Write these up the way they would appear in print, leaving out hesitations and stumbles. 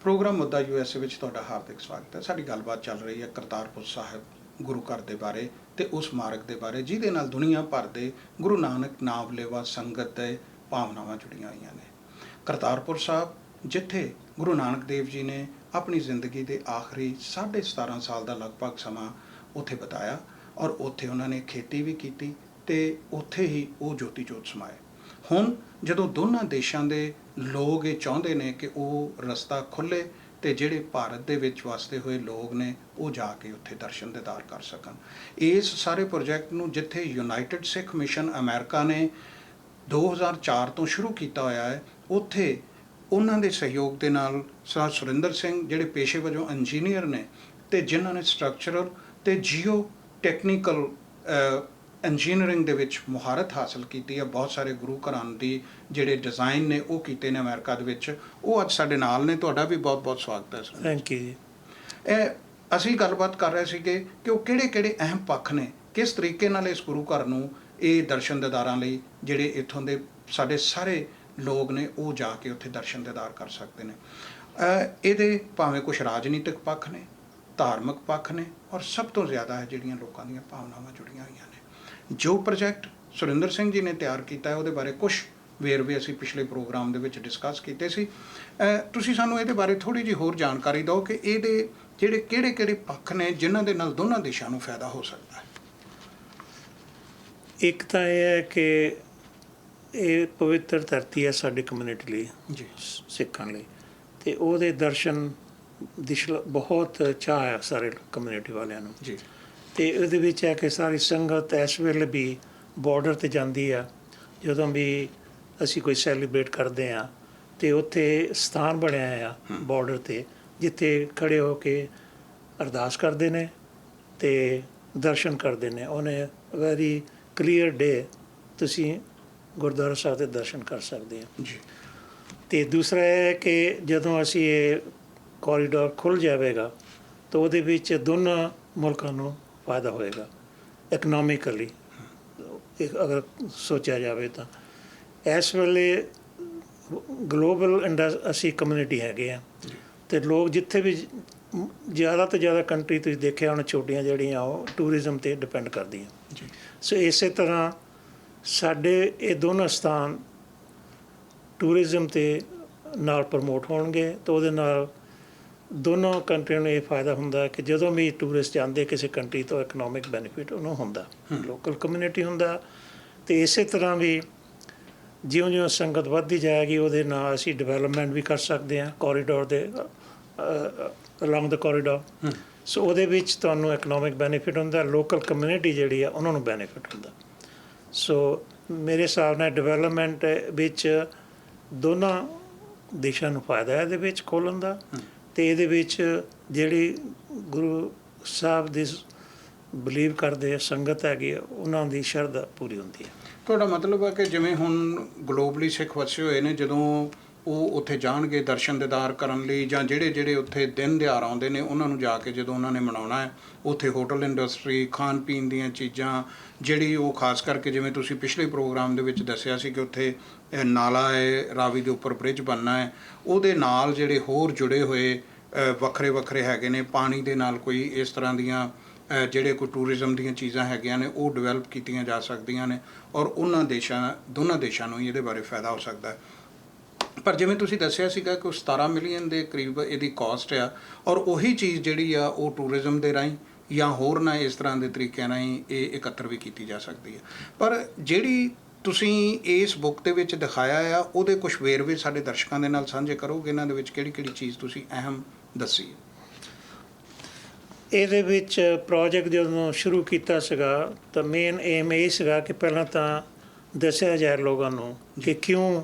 Programme ਮੁੱਦਾ USA ਵਿੱਚ ਤੁਹਾਡਾ ਹਾਰਦਿਕ ਸਵਾਗਤ ਹੈ। ਸਾਡੀ ਗੱਲਬਾਤ ਚੱਲ ਰਹੀ ਹੈ ਕਰਤਾਰਪੁਰ ਸਾਹਿਬ ਗੁਰੂ ਘਰ ਦੇ ਬਾਰੇ ਤੇ ਉਸ ਮਾਰਗ ਦੇ ਬਾਰੇ ਜਿਹਦੇ ਨਾਲ ਦੁਨੀਆ ਭਰ ਦੇ ਗੁਰੂ ਨਾਨਕ ਨਾਮ ਲੇਵਾ ਸੰਗਤ ਦੇ ਭਾਵਨਾਵਾਂ ਜੁੜੀਆਂ ਹੋਈਆਂ ਨੇ। ਕਰਤਾਰਪੁਰ ਸਾਹਿਬ ਜਿੱਥੇ ਗੁਰੂ ਨਾਨਕ ਦੇਵ ਜੀ ਨੇ ਆਪਣੀ ਜ਼ਿੰਦਗੀ ਦੇ ਆਖਰੀ 17.5 ਸਾਲ ਦਾ ਲਗਭਗ ਸਮਾਂ ਉੱਥੇ ਬਿਤਾਇਆ ਔਰ ਉੱਥੇ ਉਹਨਾਂ ਨੇ ਖੇਤੀ ਵੀ ਕੀਤੀ ਤੇ ਉੱਥੇ ਹੀ ਉਹ ਜੋਤੀ ਜੋਤ ਸਮਾਏ। ਹੁਣ ਜਦੋਂ ਦੋਨਾਂ ਦੇਸ਼ਾਂ ਦੇ ਲੋਕ ਇਹ ਚਾਹੁੰਦੇ ਨੇ ਕਿ ਉਹ ਰਸਤਾ ਖੁੱਲ੍ਹੇ ਤੇ ਜਿਹੜੇ ਭਾਰਤ ਦੇ ਵਿੱਚ ਵਸਦੇ ਹੋਏ ਲੋਕ ਨੇ ਉਹ ਜਾ ਕੇ ਉੱਥੇ ਦਰਸ਼ਨ ਦੀਦਾਰ ਕਰ ਸਕਣ। ਇਸ ਸਾਰੇ ਪ੍ਰੋਜੈਕਟ ਨੂੰ ਜਿੱਥੇ ਯੂਨਾਈਟਿਡ ਸਿੱਖ ਮਿਸ਼ਨ ਅਮਰੀਕਾ ਨੇ 2004 ਤੋਂ ਸ਼ੁਰੂ ਕੀਤਾ ਹੋਇਆ ਹੈ, ਉੱਥੇ ਉਹਨਾਂ ਦੇ ਸਹਿਯੋਗ ਦੇ ਨਾਲ ਸਰ ਸੁਰਿੰਦਰ ਸਿੰਘ ਜਿਹੜੇ ਪੇਸ਼ੇ ਵਜੋਂ ਇੰਜੀਨੀਅਰ ਨੇ ਤੇ ਜਿਨ੍ਹਾਂ ਨੇ ਸਟਰਕਚਰਲ ਤੇ ਜੀਓ ਟੈਕਨੀਕਲ ਇੰਜੀਨੀਅਰਿੰਗ ਦੇ ਵਿੱਚ ਮੁਹਾਰਤ ਹਾਸਲ ਕੀਤੀ ਹੈ। ਬਹੁਤ ਸਾਰੇ ਗੁਰੂ ਘਰਾਂ ਦੀ ਜਿਹੜੇ ਡਿਜ਼ਾਈਨ ਨੇ ਉਹ ਕੀਤੇ ਨੇ ਅਮਰੀਕਾ ਦੇ ਵਿੱਚ, ਉਹ ਅੱਜ ਸਾਡੇ ਨਾਲ ਨੇ। ਤੁਹਾਡਾ ਵੀ ਬਹੁਤ ਬਹੁਤ ਸਵਾਗਤ ਹੈ ਸਰ। ਥੈਂਕ ਯੂ ਜੀ। ਅਸੀਂ ਗੱਲਬਾਤ ਕਰ ਰਹੇ ਸੀਗੇ ਕਿ ਉਹ ਕਿਹੜੇ ਅਹਿਮ ਪੱਖ ਨੇ, ਕਿਸ ਤਰੀਕੇ ਨਾਲ ਇਸ ਗੁਰੂ ਘਰ ਨੂੰ ਇਹ ਦਰਸ਼ਨ ਦੀਦਾਰਾਂ ਲਈ ਜਿਹੜੇ ਇੱਥੋਂ ਦੇ ਸਾਡੇ ਸਾਰੇ ਲੋਕ ਨੇ ਉਹ ਜਾ ਕੇ ਉੱਥੇ ਦਰਸ਼ਨ ਦੀਦਾਰ ਕਰ ਸਕਦੇ ਨੇ। ਇਹਦੇ ਭਾਵੇਂ ਕੁਛ ਰਾਜਨੀਤਿਕ ਪੱਖ ਨੇ, ਧਾਰਮਿਕ ਪੱਖ ਨੇ ਔਰ ਸਭ ਤੋਂ ਜ਼ਿਆਦਾ ਹੈ ਜਿਹੜੀਆਂ ਲੋਕਾਂ ਦੀਆਂ ਭਾਵਨਾਵਾਂ ਜੁੜੀਆਂ ਹੋਈਆਂ ਨੇ। ਜੋ ਪ੍ਰੋਜੈਕਟ ਸੁਰਿੰਦਰ ਸਿੰਘ ਜੀ ਨੇ ਤਿਆਰ ਕੀਤਾ ਹੈ ਉਹਦੇ ਬਾਰੇ ਕੁਛ ਵੇਰਵੇ ਅਸੀਂ ਪਿਛਲੇ ਪ੍ਰੋਗਰਾਮ ਦੇ ਵਿੱਚ ਡਿਸਕਸ ਕੀਤੇ ਸੀ। ਤੁਸੀਂ ਸਾਨੂੰ ਇਹਦੇ ਬਾਰੇ ਥੋੜ੍ਹੀ ਜਿਹੀ ਹੋਰ ਜਾਣਕਾਰੀ ਦਿਓ ਕਿ ਇਹਦੇ ਜਿਹੜੇ ਕਿਹੜੇ ਪੱਖ ਨੇ ਜਿਨ੍ਹਾਂ ਦੇ ਨਾਲ ਦੋਨਾਂ ਦੇਸ਼ਾਂ ਨੂੰ ਫਾਇਦਾ ਹੋ ਸਕਦਾ ਹੈ। ਇੱਕ ਤਾਂ ਇਹ ਹੈ ਕਿ ਇਹ ਪਵਿੱਤਰ ਧਰਤੀ ਹੈ ਸਾਡੀ ਕਮਿਊਨਿਟੀ ਲਈ ਜੀ, ਸਿੱਖਾਂ ਲਈ, ਅਤੇ ਉਹਦੇ ਦਰਸ਼ਨ ਦੀ ਬਹੁਤ ਚਾਅ ਹੈ ਸਾਰੇ ਕਮਿਊਨਿਟੀ ਵਾਲਿਆਂ ਨੂੰ ਜੀ। ਅਤੇ ਇਹਦੇ ਵਿੱਚ ਹੈ ਕਿ ਸਾਰੀ ਸੰਗਤ ਇਸ ਵੇਲੇ ਵੀ ਬਾਰਡਰ 'ਤੇ ਜਾਂਦੀ ਆ। ਜਦੋਂ ਵੀ ਅਸੀਂ ਕੋਈ ਸੈਲੀਬ੍ਰੇਟ ਕਰਦੇ ਹਾਂ ਅਤੇ ਉੱਥੇ ਸਥਾਨ ਬਣਿਆ ਆ ਬਾਰਡਰ 'ਤੇ ਜਿੱਥੇ ਖੜ੍ਹੇ ਹੋ ਕੇ ਅਰਦਾਸ ਕਰਦੇ ਨੇ ਅਤੇ ਦਰਸ਼ਨ ਕਰਦੇ ਨੇ। ਉਹਨੇ ਵੈਰੀ ਕਲੀਅਰ ਡੇ ਤੁਸੀਂ ਗੁਰਦੁਆਰਾ ਸਾਹਿਬ ਦੇ ਦਰਸ਼ਨ ਕਰ ਸਕਦੇ ਹਾਂ ਜੀ। ਅਤੇ ਦੂਸਰਾ ਇਹ ਹੈ ਕਿ ਜਦੋਂ ਅਸੀਂ ਇਹ ਕੋਰੀਡੋਰ ਖੁੱਲ੍ਹ ਜਾਵੇਗਾ ਤਾਂ ਉਹਦੇ ਵਿੱਚ ਦੋਨਾਂ ਮੁਲਕਾਂ ਨੂੰ ਫਾਇਦਾ ਹੋਏਗਾ ਇਕਨੋਮਿਕਲੀ। ਅਗਰ ਸੋਚਿਆ ਜਾਵੇ ਤਾਂ ਇਸ ਵੇਲੇ ਗਲੋਬਲ ਅਸੀਂ ਕਮਿਊਨਿਟੀ ਹੈਗੇ ਆ ਅਤੇ ਲੋਕ ਜਿੱਥੇ ਵੀ ਜ਼ਿਆਦਾ ਤੋਂ ਜ਼ਿਆਦਾ ਕੰਟਰੀ ਤੁਸੀਂ ਦੇਖਿਆ ਹੁਣ ਛੋਟੀਆਂ ਜਿਹੜੀਆਂ ਉਹ ਟੂਰਿਜ਼ਮ 'ਤੇ ਡਿਪੈਂਡ ਕਰਦੀਆਂ ਜੀ। ਸੋ ਇਸੇ ਤਰ੍ਹਾਂ ਸਾਡੇ ਇਹ ਦੋਨੋਂ ਸਥਾਨ ਟੂਰਿਜ਼ਮ 'ਤੇ ਨਾਲ ਪ੍ਰਮੋਟ ਹੋਣਗੇ ਤਾਂ ਉਹਦੇ ਨਾਲ ਦੋਨੋਂ ਕੰਟਰੀਆਂ ਨੂੰ ਇਹ ਫਾਇਦਾ ਹੁੰਦਾ ਕਿ ਜਦੋਂ ਵੀ ਟੂਰਿਸਟ ਜਾਂਦੇ ਕਿਸੇ ਕੰਟਰੀ ਤੋਂ ਇਕਨੋਮਿਕ ਬੈਨੀਫਿਟ ਉਹਨੂੰ ਹੁੰਦਾ, ਲੋਕਲ ਕਮਿਊਨਿਟੀ ਹੁੰਦਾ। ਅਤੇ ਇਸੇ ਤਰ੍ਹਾਂ ਵੀ ਜਿਉਂ ਸੰਗਤ ਵੱਧਦੀ ਜਾਏਗੀ ਉਹਦੇ ਨਾਲ ਅਸੀਂ ਡਿਵੈਲਪਮੈਂਟ ਵੀ ਕਰ ਸਕਦੇ ਹਾਂ ਕੋਰੀਡੋਰ ਦੇ ਅਲੋਂਗ ਦਾ ਕੋਰੀਡੋਰ। ਸੋ ਉਹਦੇ ਵਿੱਚ ਤੁਹਾਨੂੰ ਇਕਨੋਮਿਕ ਬੈਨੀਫਿਟ ਹੁੰਦਾ, ਲੋਕਲ ਕਮਿਊਨਿਟੀ ਜਿਹੜੀ ਆ ਉਹਨਾਂ ਨੂੰ ਬੈਨੀਫਿਟ ਹੁੰਦਾ। ਸੋ ਮੇਰੇ ਹਿਸਾਬ ਨਾਲ ਡਿਵੈਲਪਮੈਂਟ ਵਿੱਚ ਦੋਨਾਂ ਦੇਸ਼ਾਂ ਨੂੰ ਫਾਇਦਾ ਹੈ ਇਹਦੇ ਵਿੱਚ ਖੋਲ੍ਹਣ ਦਾ, ਅਤੇ ਇਹਦੇ ਵਿੱਚ ਜਿਹੜੀ ਗੁਰੂ ਸਾਹਿਬ ਦੀ ਬਿਲੀਵ ਕਰਦੇ ਸੰਗਤ ਹੈਗੀ ਉਹਨਾਂ ਦੀ ਸ਼ਰਧਾ ਪੂਰੀ ਹੁੰਦੀ ਹੈ। ਤੁਹਾਡਾ ਮਤਲਬ ਹੈ ਕਿ ਜਿਵੇਂ ਹੁਣ ਗਲੋਬਲੀ ਸਿੱਖ ਵਸੇ ਹੋਏ ਨੇ, ਜਦੋਂ ਉਹ ਉੱਥੇ ਜਾਣਗੇ ਦਰਸ਼ਨ ਦੀਦਾਰ ਕਰਨ ਲਈ ਜਾਂ ਜਿਹੜੇ ਉੱਥੇ ਦਿਨ ਦਿਹਾੜ ਆਉਂਦੇ ਨੇ ਉਹਨਾਂ ਨੂੰ ਜਾ ਕੇ ਜਦੋਂ ਉਹਨਾਂ ਨੇ ਮਨਾਉਣਾ ਹੈ, ਉੱਥੇ ਹੋਟਲ ਇੰਡਸਟਰੀ, ਖਾਣ ਪੀਣ ਦੀਆਂ ਚੀਜ਼ਾਂ ਜਿਹੜੀ ਉਹ ਖਾਸ ਕਰਕੇ ਜਿਵੇਂ ਤੁਸੀਂ ਪਿਛਲੇ ਪ੍ਰੋਗਰਾਮ ਦੇ ਵਿੱਚ ਦੱਸਿਆ ਸੀ ਕਿ ਉੱਥੇ ਨਾਲਾ ਹੈ, ਰਾਵੀ ਦੇ ਉੱਪਰ ਬ੍ਰਿਜ ਬਣਨਾ ਹੈ, ਉਹਦੇ ਨਾਲ ਜਿਹੜੇ ਹੋਰ ਜੁੜੇ ਹੋਏ ਵੱਖਰੇ ਹੈਗੇ ਨੇ, ਪਾਣੀ ਦੇ ਨਾਲ ਕੋਈ ਇਸ ਤਰ੍ਹਾਂ ਦੀਆਂ ਜਿਹੜੇ ਕੋਈ ਟੂਰਿਜ਼ਮ ਦੀਆਂ ਚੀਜ਼ਾਂ ਹੈਗੀਆਂ ਨੇ ਉਹ ਡਿਵੈਲਪ ਕੀਤੀਆਂ ਜਾ ਸਕਦੀਆਂ ਨੇ ਔਰ ਦੋਨਾਂ ਦੇਸ਼ਾਂ ਨੂੰ ਹੀ ਇਹਦੇ ਬਾਰੇ ਫਾਇਦਾ ਹੋ ਸਕਦਾ ਹੈ। ਪਰ ਜਿਵੇਂ ਤੁਸੀਂ ਦੱਸਿਆ ਸੀਗਾ ਕਿ 17 ਮਿਲੀਅਨ ਦੇ ਕਰੀਬ ਇਹਦੀ ਕਾਸਟ ਆ ਔਰ ਉਹੀ ਚੀਜ਼ ਜਿਹੜੀ ਆ ਉਹ ਟੂਰਿਜ਼ਮ ਦੇ ਰਾਹੀਂ ਜਾਂ ਹੋਰ ਨਾ ਇਸ ਤਰ੍ਹਾਂ ਦੇ ਤਰੀਕਿਆਂ ਰਾਹੀਂ ਇਹ ਇਕੱਤਰ ਵੀ ਕੀਤੀ ਜਾ ਸਕਦੀ ਹੈ। ਪਰ ਜਿਹੜੀ ਤੁਸੀਂ ਇਸ ਬੁੱਕ ਦੇ ਵਿੱਚ ਦਿਖਾਇਆ ਆ ਉਹਦੇ ਕੁਛ ਵੇਰਵੇ ਸਾਡੇ ਦਰਸ਼ਕਾਂ ਦੇ ਨਾਲ ਸਾਂਝੇ ਕਰੋਗੇ, ਇਹਨਾਂ ਦੇ ਵਿੱਚ ਕਿਹੜੀ ਚੀਜ਼ ਤੁਸੀਂ ਅਹਿਮ ਦੱਸੀ? ਇਹਦੇ ਵਿੱਚ ਪ੍ਰੋਜੈਕਟ ਜਦੋਂ ਸ਼ੁਰੂ ਕੀਤਾ ਸੀਗਾ ਤਾਂ ਮੇਨ ਏਮ ਇਹ ਸੀਗਾ ਕਿ ਪਹਿਲਾਂ ਤਾਂ ਦੱਸਿਆ ਜਾਏ ਲੋਕਾਂ ਨੂੰ ਕਿ ਕਿਉਂ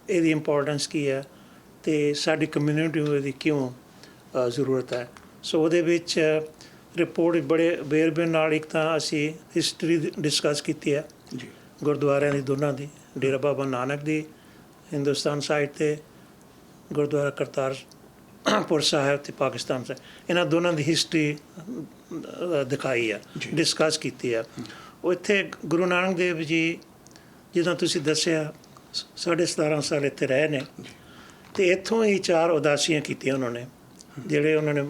ਇਹਦੀ ਇੰਪੋਰਟੈਂਸ ਕੀ ਹੈ ਅਤੇ ਸਾਡੀ ਕਮਿਊਨਿਟੀ ਨੂੰ ਇਹਦੀ ਕਿਉਂ ਜ਼ਰੂਰਤ ਹੈ। ਸੋ ਉਹਦੇ ਵਿੱਚ ਰਿਪੋਰਟ ਬੜੇ ਵੇਰਵੇ ਨਾਲ ਇੱਕ ਤਾਂ ਅਸੀਂ ਹਿਸਟਰੀ ਡਿਸਕਸ ਕੀਤੀ ਹੈ ਜੀ ਗੁਰਦੁਆਰਿਆਂ ਦੀ ਦੋਨਾਂ ਦੀ, ਡੇਰਾ ਬਾਬਾ ਨਾਨਕ ਦੀ ਹਿੰਦੁਸਤਾਨ ਸਾਈਡ 'ਤੇ, ਗੁਰਦੁਆਰਾ ਕਰਤਾਰਪੁਰ ਸਾਹਿਬ ਅਤੇ ਪਾਕਿਸਤਾਨ ਸਾਹਿਬ, ਇਹਨਾਂ ਦੋਨਾਂ ਦੀ ਹਿਸਟਰੀ ਦਿਖਾਈ ਆ, ਡਿਸਕਸ ਕੀਤੀ ਆ। ਉਹ ਇੱਥੇ ਗੁਰੂ ਨਾਨਕ ਦੇਵ ਜੀ ਜਦੋਂ ਤੁਸੀਂ ਦੱਸਿਆ 17.5 ਸਾਲ ਇੱਥੇ ਰਹੇ ਨੇ ਤੇ ਇੱਥੋਂ ਹੀ 4 ਉਦਾਸੀਆਂ ਕੀਤੀਆਂ ਉਹਨਾਂ ਨੇ, ਜਿਹੜੇ ਉਹਨਾਂ ਨੇ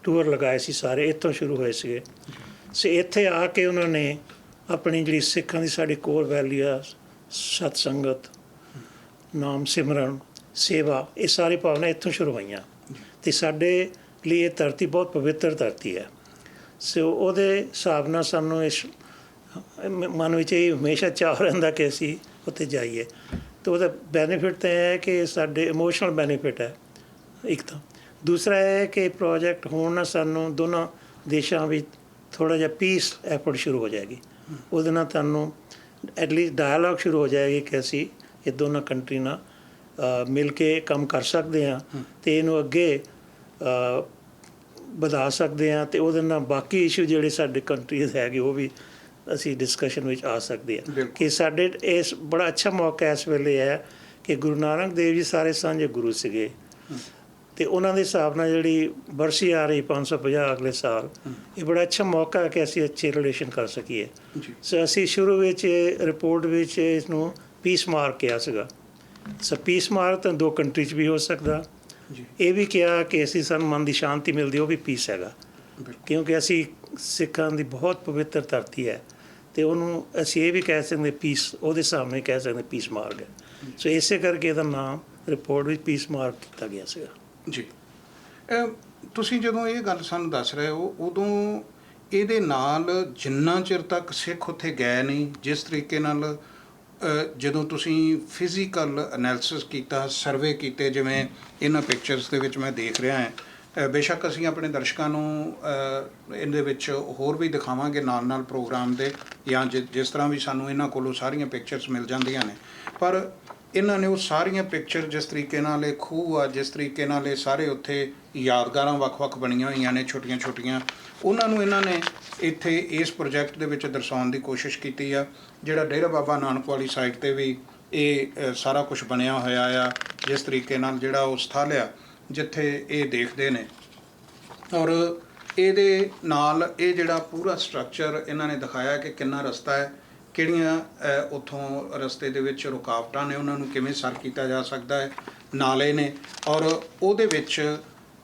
ਟੂਰ ਲਗਾਏ ਸੀ ਸਾਰੇ ਇੱਥੋਂ ਸ਼ੁਰੂ ਹੋਏ ਸੀਗੇ। ਸੋ ਇੱਥੇ ਆ ਕੇ ਉਹਨਾਂ ਨੇ ਆਪਣੀ ਜਿਹੜੀ ਸਿੱਖਾਂ ਦੀ ਸਾਡੀ ਕੋਰ ਵੈਲਿਊ ਆ, ਸਤ ਸੰਗਤ, ਨਾਮ ਸਿਮਰਨ, ਸੇਵਾ, ਇਹ ਸਾਰੀ ਭਾਵਨਾ ਇੱਥੋਂ ਸ਼ੁਰੂ ਹੋਈਆਂ। ਅਤੇ ਸਾਡੇ ਲਈ ਇਹ ਧਰਤੀ ਬਹੁਤ ਪਵਿੱਤਰ ਧਰਤੀ ਹੈ। ਸੋ ਉਹਦੇ ਹਿਸਾਬ ਨਾਲ ਸਾਨੂੰ ਇਸ ਮਨ ਵਿੱਚ ਇਹ ਹਮੇਸ਼ਾ ਚਾਅ ਰਹਿੰਦਾ ਕਿ ਅਸੀਂ ਉੱਥੇ ਜਾਈਏ। ਅਤੇ ਉਹਦਾ ਬੈਨੀਫਿਟ ਤਾਂ ਇਹ ਹੈ ਕਿ ਸਾਡੇ ਇਮੋਸ਼ਨਲ ਬੈਨੀਫਿਟ ਹੈ ਇੱਕ ਤਾਂ। ਦੂਸਰਾ ਇਹ ਹੈ ਕਿ ਪ੍ਰੋਜੈਕਟ ਹੋਣ ਨਾਲ ਸਾਨੂੰ ਦੋਨਾਂ ਦੇਸ਼ਾਂ ਵਿੱਚ ਥੋੜ੍ਹਾ ਜਿਹਾ ਪੀਸ ਐਫਰਟ ਸ਼ੁਰੂ ਹੋ ਜਾਏਗੀ। ਉਹਦੇ ਨਾਲ ਤੁਹਾਨੂੰ ਐਟਲੀਸਟ ਡਾਇਲੋਗ ਸ਼ੁਰੂ ਹੋ ਜਾਏਗੀ ਕਿ ਅਸੀਂ ਇਹ ਦੋਨਾਂ ਕੰਟਰੀ ਨਾਲ ਮਿਲ ਕੇ ਕੰਮ ਕਰ ਸਕਦੇ ਹਾਂ ਅਤੇ ਇਹਨੂੰ ਅੱਗੇ ਵਧਾ ਸਕਦੇ ਹਾਂ। ਅਤੇ ਉਹਦੇ ਨਾਲ ਬਾਕੀ ਇਸ਼ੂ ਜਿਹੜੇ ਸਾਡੇ ਕੰਟਰੀਜ਼ ਹੈਗੇ ਉਹ ਵੀ ਅਸੀਂ ਡਿਸਕਸ਼ਨ ਵਿੱਚ ਆ ਸਕਦੇ ਹਾਂ। ਕਿ ਸਾਡੇ ਇਸ ਬੜਾ ਅੱਛਾ ਮੌਕਾ ਇਸ ਵੇਲੇ ਹੈ ਕਿ ਗੁਰੂ ਨਾਨਕ ਦੇਵ ਜੀ ਸਾਰੇ ਸਾਂਝੇ ਗੁਰੂ ਸੀਗੇ, ਅਤੇ ਉਹਨਾਂ ਦੇ ਹਿਸਾਬ ਨਾਲ ਜਿਹੜੀ ਬਰਸੀ ਆ ਰਹੀ 550 ਅਗਲੇ ਸਾਲ, ਇਹ ਬੜਾ ਅੱਛਾ ਮੌਕਾ ਹੈ ਕਿ ਅਸੀਂ ਅੱਛੇ ਰਿਲੇਸ਼ਨ ਕਰ ਸਕੀਏ। ਸੋ ਅਸੀਂ ਸ਼ੁਰੂ ਵਿੱਚ ਰਿਪੋਰਟ ਵਿੱਚ ਇਸਨੂੰ ਪੀਸ ਮਾਰਕ ਕਿਹਾ ਸੀਗਾ। ਸੋ ਪੀਸ ਮਾਰਕ ਤਾਂ 2 ਕੰਟਰੀ 'ਚ ਵੀ ਹੋ ਸਕਦਾ। ਇਹ ਵੀ ਕਿਹਾ ਕਿ ਅਸੀਂ ਸਾਨੂੰ ਮਨ ਦੀ ਸ਼ਾਂਤੀ ਮਿਲਦੀ, ਉਹ ਵੀ ਪੀਸ ਹੈਗਾ, ਕਿਉਂਕਿ ਅਸੀਂ ਸਿੱਖਾਂ ਦੀ ਬਹੁਤ ਪਵਿੱਤਰ ਧਰਤੀ ਹੈ। ਅਤੇ ਉਹਨੂੰ ਅਸੀਂ ਇਹ ਵੀ ਕਹਿ ਸਕਦੇ ਪੀਸ, ਉਹਦੇ ਸਾਹਮਣੇ ਕਹਿ ਸਕਦੇ ਪੀਸ ਮਾਰਕ ਹੈ। ਸੋ ਇਸੇ ਕਰਕੇ ਇਹਦਾ ਨਾਮ ਰਿਪੋਰਟ ਵਿੱਚ ਪੀਸ ਮਾਰਕ ਕੀਤਾ ਗਿਆ ਸੀਗਾ। ਜੀ, ਤੁਸੀਂ ਜਦੋਂ ਇਹ ਗੱਲ ਸਾਨੂੰ ਦੱਸ ਰਹੇ ਹੋ, ਉਦੋਂ ਇਹਦੇ ਨਾਲ ਜਿੰਨਾ ਚਿਰ ਤੱਕ ਸਿੱਖ ਉੱਥੇ ਗਏ ਨਹੀਂ, ਜਿਸ ਤਰੀਕੇ ਨਾਲ ਜਦੋਂ ਤੁਸੀਂ ਫਿਜ਼ੀਕਲ ਐਨਾਲਿਸਿਸ ਕੀਤਾ, ਸਰਵੇ ਕੀਤੇ, ਜਿਵੇਂ ਇਹਨਾਂ ਪਿਕਚਰਸ ਦੇ ਵਿੱਚ ਮੈਂ ਦੇਖ ਰਿਹਾ ਹਾਂ, ਬੇਸ਼ੱਕ ਅਸੀਂ ਆਪਣੇ ਦਰਸ਼ਕਾਂ ਨੂੰ ਇਹਦੇ ਵਿੱਚ ਹੋਰ ਵੀ ਦਿਖਾਵਾਂਗੇ ਨਾਲ ਪ੍ਰੋਗਰਾਮ ਦੇ, ਜਾਂ ਜਿਸ ਤਰ੍ਹਾਂ ਵੀ ਸਾਨੂੰ ਇਹਨਾਂ ਕੋਲੋਂ ਸਾਰੀਆਂ ਪਿਕਚਰਸ ਮਿਲ ਜਾਂਦੀਆਂ ਨੇ, ਪਰ ਇਹਨਾਂ ਨੇ ਉਹ ਸਾਰੀਆਂ ਪਿਕਚਰ ਜਿਸ ਤਰੀਕੇ ਨਾਲ ਇਹ ਖੂਹ ਆ, ਜਿਸ ਤਰੀਕੇ ਨਾਲ ਇਹ ਸਾਰੇ ਉੱਥੇ ਯਾਦਗਾਰਾਂ ਵੱਖ-ਵੱਖ ਬਣੀਆਂ ਹੋਈਆਂ ਨੇ ਛੋਟੀਆਂ-ਛੋਟੀਆਂ, ਉਹਨਾਂ ਨੂੰ ਇਹਨਾਂ ਨੇ ਇੱਥੇ ਇਸ ਪ੍ਰੋਜੈਕਟ ਦੇ ਵਿੱਚ ਦਰਸਾਉਣ ਦੀ ਕੋਸ਼ਿਸ਼ ਕੀਤੀ ਆ। ਜਿਹੜਾ ਡੇਰਾ ਬਾਬਾ ਨਾਨਕ ਵਾਲੀ ਸਾਈਡ 'ਤੇ ਵੀ ਇਹ ਸਾਰਾ ਕੁਝ ਬਣਿਆ ਹੋਇਆ ਆ, ਜਿਸ ਤਰੀਕੇ ਨਾਲ ਜਿਹੜਾ ਉਹ ਸਥਲ ਆ ਜਿੱਥੇ ਇਹ ਦੇਖਦੇ ਨੇ, ਔਰ ਇਹਦੇ ਨਾਲ ਇਹ ਜਿਹੜਾ ਪੂਰਾ ਸਟਰਕਚਰ ਇਹਨਾਂ ਨੇ ਦਿਖਾਇਆ ਕਿ ਕਿੰਨਾ ਰਸਤਾ ਹੈ, ਕਿਹੜੀਆਂ ਉੱਥੋਂ ਰਸਤੇ ਦੇ ਵਿੱਚ ਰੁਕਾਵਟਾਂ ਨੇ, ਉਹਨਾਂ ਨੂੰ ਕਿਵੇਂ ਸਰ ਕੀਤਾ ਜਾ ਸਕਦਾ ਹੈ, ਨਾਲੇ ਨੇ, ਔਰ ਉਹਦੇ ਵਿੱਚ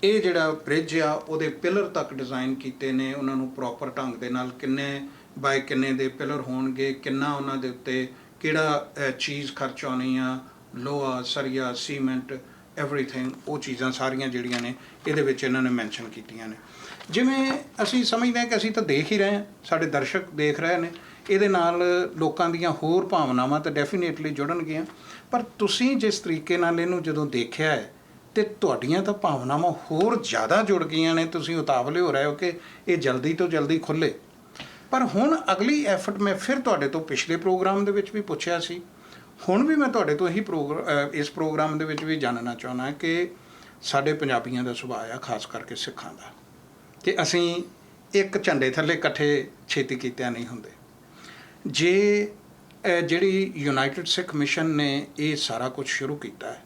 ਇਹ ਜਿਹੜਾ ਬ੍ਰਿਜ ਆ ਉਹਦੇ ਪਿਲਰ ਤੱਕ ਡਿਜ਼ਾਈਨ ਕੀਤੇ ਨੇ, ਉਹਨਾਂ ਨੂੰ ਪ੍ਰੋਪਰ ਢੰਗ ਦੇ ਨਾਲ ਕਿੰਨੇ ਬਾਏ ਕਿੰਨੇ ਦੇ ਪਿਲਰ ਹੋਣਗੇ, ਕਿੰਨਾ ਉਹਨਾਂ ਦੇ ਉੱਤੇ ਕਿਹੜਾ ਚੀਜ਼ ਖਰਚ ਆਉਣੀ ਆ, ਲੋਹਾ, ਸਰੀਆ, ਸੀਮੈਂਟ, ਐਵਰੀਥਿੰਗ, ਉਹ ਚੀਜ਼ਾਂ ਸਾਰੀਆਂ ਜਿਹੜੀਆਂ ਨੇ ਇਹਦੇ ਵਿੱਚ ਇਹਨਾਂ ਨੇ ਮੈਂਸ਼ਨ ਕੀਤੀਆਂ ਨੇ। ਜਿਵੇਂ ਅਸੀਂ ਸਮਝਦੇ ਹਾਂ ਕਿ ਅਸੀਂ ਤਾਂ ਦੇਖ ਹੀ ਰਹੇ ਹਾਂ, ਸਾਡੇ ਦਰਸ਼ਕ ਦੇਖ ਰਹੇ ਨੇ, ਇਹਦੇ ਨਾਲ ਲੋਕਾਂ ਦੀਆਂ ਹੋਰ ਭਾਵਨਾਵਾਂ ਤਾਂ ਡੈਫੀਨੇਟਲੀ ਜੁੜਨਗੀਆਂ, ਪਰ ਤੁਸੀਂ ਜਿਸ ਤਰੀਕੇ ਨਾਲ ਇਹਨੂੰ ਜਦੋਂ ਦੇਖਿਆ ਹੈ ਅਤੇ ਤੁਹਾਡੀਆਂ ਤਾਂ ਭਾਵਨਾਵਾਂ ਹੋਰ ਜ਼ਿਆਦਾ ਜੁੜ ਗਈਆਂ ਨੇ, ਤੁਸੀਂ ਉਤਾਵਲੇ ਹੋ ਰਹੇ ਹੋ ਕਿ ਇਹ ਜਲਦੀ ਤੋਂ ਜਲਦੀ ਖੁੱਲ੍ਹੇ। ਪਰ ਹੁਣ ਅਗਲੀ ਐਫਰਟ ਮੈਂ ਫਿਰ ਤੁਹਾਡੇ ਤੋਂ ਪਿਛਲੇ ਪ੍ਰੋਗਰਾਮ ਦੇ ਵਿੱਚ ਵੀ ਪੁੱਛਿਆ ਸੀ, ਹੁਣ ਵੀ ਮੈਂ ਤੁਹਾਡੇ ਤੋਂ ਇਹੀ ਇਸ ਪ੍ਰੋਗਰਾਮ ਦੇ ਵਿੱਚ ਵੀ ਜਾਣਨਾ ਚਾਹੁੰਦਾ ਕਿ ਸਾਡੇ ਪੰਜਾਬੀਆਂ ਦਾ ਸੁਭਾਅ ਆ, ਖਾਸ ਕਰਕੇ ਸਿੱਖਾਂ ਦਾ, ਕਿ ਅਸੀਂ ਇੱਕ ਝੰਡੇ ਥੱਲੇ ਇਕੱਠੇ ਛੇਤੀ ਕੀਤਿਆਂ ਨਹੀਂ ਹੁੰਦੇ। ਜੇ ਜਿਹੜੀ ਯੂਨਾਈਟਿਡ ਸਿੱਖ ਮਿਸ਼ਨ ਨੇ ਇਹ ਸਾਰਾ ਕੁਝ ਸ਼ੁਰੂ ਕੀਤਾ ਹੈ,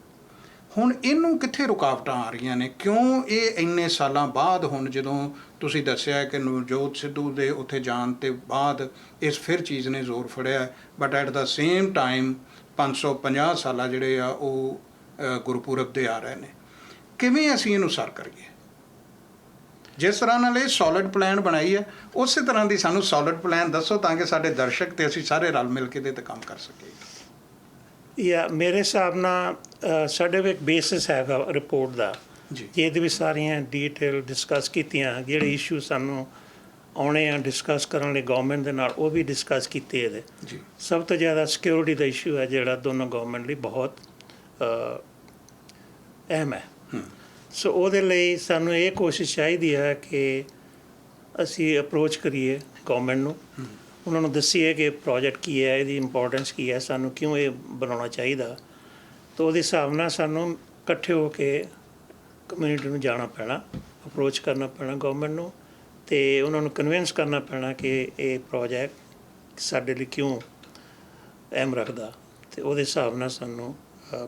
ਹੁਣ ਇਹਨੂੰ ਕਿੱਥੇ ਰੁਕਾਵਟਾਂ ਆ ਰਹੀਆਂ ਨੇ? ਕਿਉਂ ਇਹ ਇੰਨੇ ਸਾਲਾਂ ਬਾਅਦ, ਹੁਣ ਜਦੋਂ ਤੁਸੀਂ ਦੱਸਿਆ ਕਿ ਨਵਜੋਤ ਸਿੱਧੂ ਦੇ ਉੱਥੇ ਜਾਣ ਤੋਂ ਬਾਅਦ ਇਸ ਫਿਰ ਚੀਜ਼ ਨੇ ਜ਼ੋਰ ਫੜਿਆ, but at the same time 550 ਸਾਲਾਂ ਜਿਹੜੇ ਆ ਉਹ ਗੁਰਪੁਰਬ ਦੇ ਆ ਰਹੇ ਨੇ, ਕਿਵੇਂ ਅਸੀਂ ਇਹਨੂੰ ਸਰ ਕਰੀਏ? ਜਿਸ ਤਰ੍ਹਾਂ ਨਾਲ ਇਹ ਸੋਲਿਡ ਪਲਾਨ ਬਣਾਈ ਹੈ, ਉਸੇ ਤਰ੍ਹਾਂ ਦੀ ਸਾਨੂੰ ਸੋਲਿਡ ਪਲਾਨ ਦੱਸੋ ਤਾਂ ਕਿ ਸਾਡੇ ਦਰਸ਼ਕ ਤੇ ਅਸੀਂ ਸਾਰੇ ਰਲ ਮਿਲ ਕੇ ਇਹਦੇ 'ਤੇ ਕੰਮ ਕਰ ਸਕੀਏ। ਮੇਰੇ ਹਿਸਾਬ ਨਾਲ ਸਾਡੇ ਵੀ ਇੱਕ ਬੇਸਿਸ ਹੈਗਾ ਰਿਪੋਰਟ ਦਾ, ਜਿਹਦੇ ਵਿੱਚ ਸਾਰੀਆਂ ਡੀਟੇਲ ਡਿਸਕਸ ਕੀਤੀਆਂ, ਜਿਹੜੇ ਇਸ਼ੂ ਸਾਨੂੰ ਆਉਣੇ ਆ ਡਿਸਕਸ ਕਰਨ ਲਈ ਗਵਰਨਮੈਂਟ ਦੇ ਨਾਲ, ਉਹ ਵੀ ਡਿਸਕਸ ਕੀਤੇ ਇਹਦੇ। ਸਭ ਤੋਂ ਜ਼ਿਆਦਾ ਸਿਕਿਉਰਿਟੀ ਦਾ ਇਸ਼ੂ ਹੈ ਜਿਹੜਾ ਦੋਨੋਂ ਗਵਰਨਮੈਂਟ ਲਈ ਬਹੁਤ ਅਹਿਮ ਹੈ। ਸੋ ਉਹਦੇ ਲਈ ਸਾਨੂੰ ਇਹ ਕੋਸ਼ਿਸ਼ ਚਾਹੀਦੀ ਹੈ ਕਿ ਅਸੀਂ ਅਪਰੋਚ ਕਰੀਏ ਗਵਰਨਮੈਂਟ ਨੂੰ, ਉਹਨਾਂ ਨੂੰ ਦੱਸੀਏ ਕਿ ਪ੍ਰੋਜੈਕਟ ਕੀ ਹੈ, ਇਹਦੀ ਇੰਪੋਰਟੈਂਸ ਕੀ ਹੈ, ਸਾਨੂੰ ਕਿਉਂ ਇਹ ਬਣਾਉਣਾ ਚਾਹੀਦਾ। ਤਾਂ ਉਹਦੇ ਹਿਸਾਬ ਨਾਲ ਸਾਨੂੰ ਇਕੱਠੇ ਹੋ ਕੇ ਕਮਿਊਨਿਟੀ ਨੂੰ ਜਾਣਾ ਪੈਣਾ, ਅਪਰੋਚ ਕਰਨਾ ਪੈਣਾ ਗਵਰਨਮੈਂਟ ਨੂੰ, ਅਤੇ ਉਹਨਾਂ ਨੂੰ ਕਨਵਿੰਸ ਕਰਨਾ ਪੈਣਾ ਕਿ ਇਹ ਪ੍ਰੋਜੈਕਟ ਸਾਡੇ ਲਈ ਕਿਉਂ ਅਹਿਮ ਰੱਖਦਾ, ਅਤੇ ਉਹਦੇ ਹਿਸਾਬ ਨਾਲ ਸਾਨੂੰ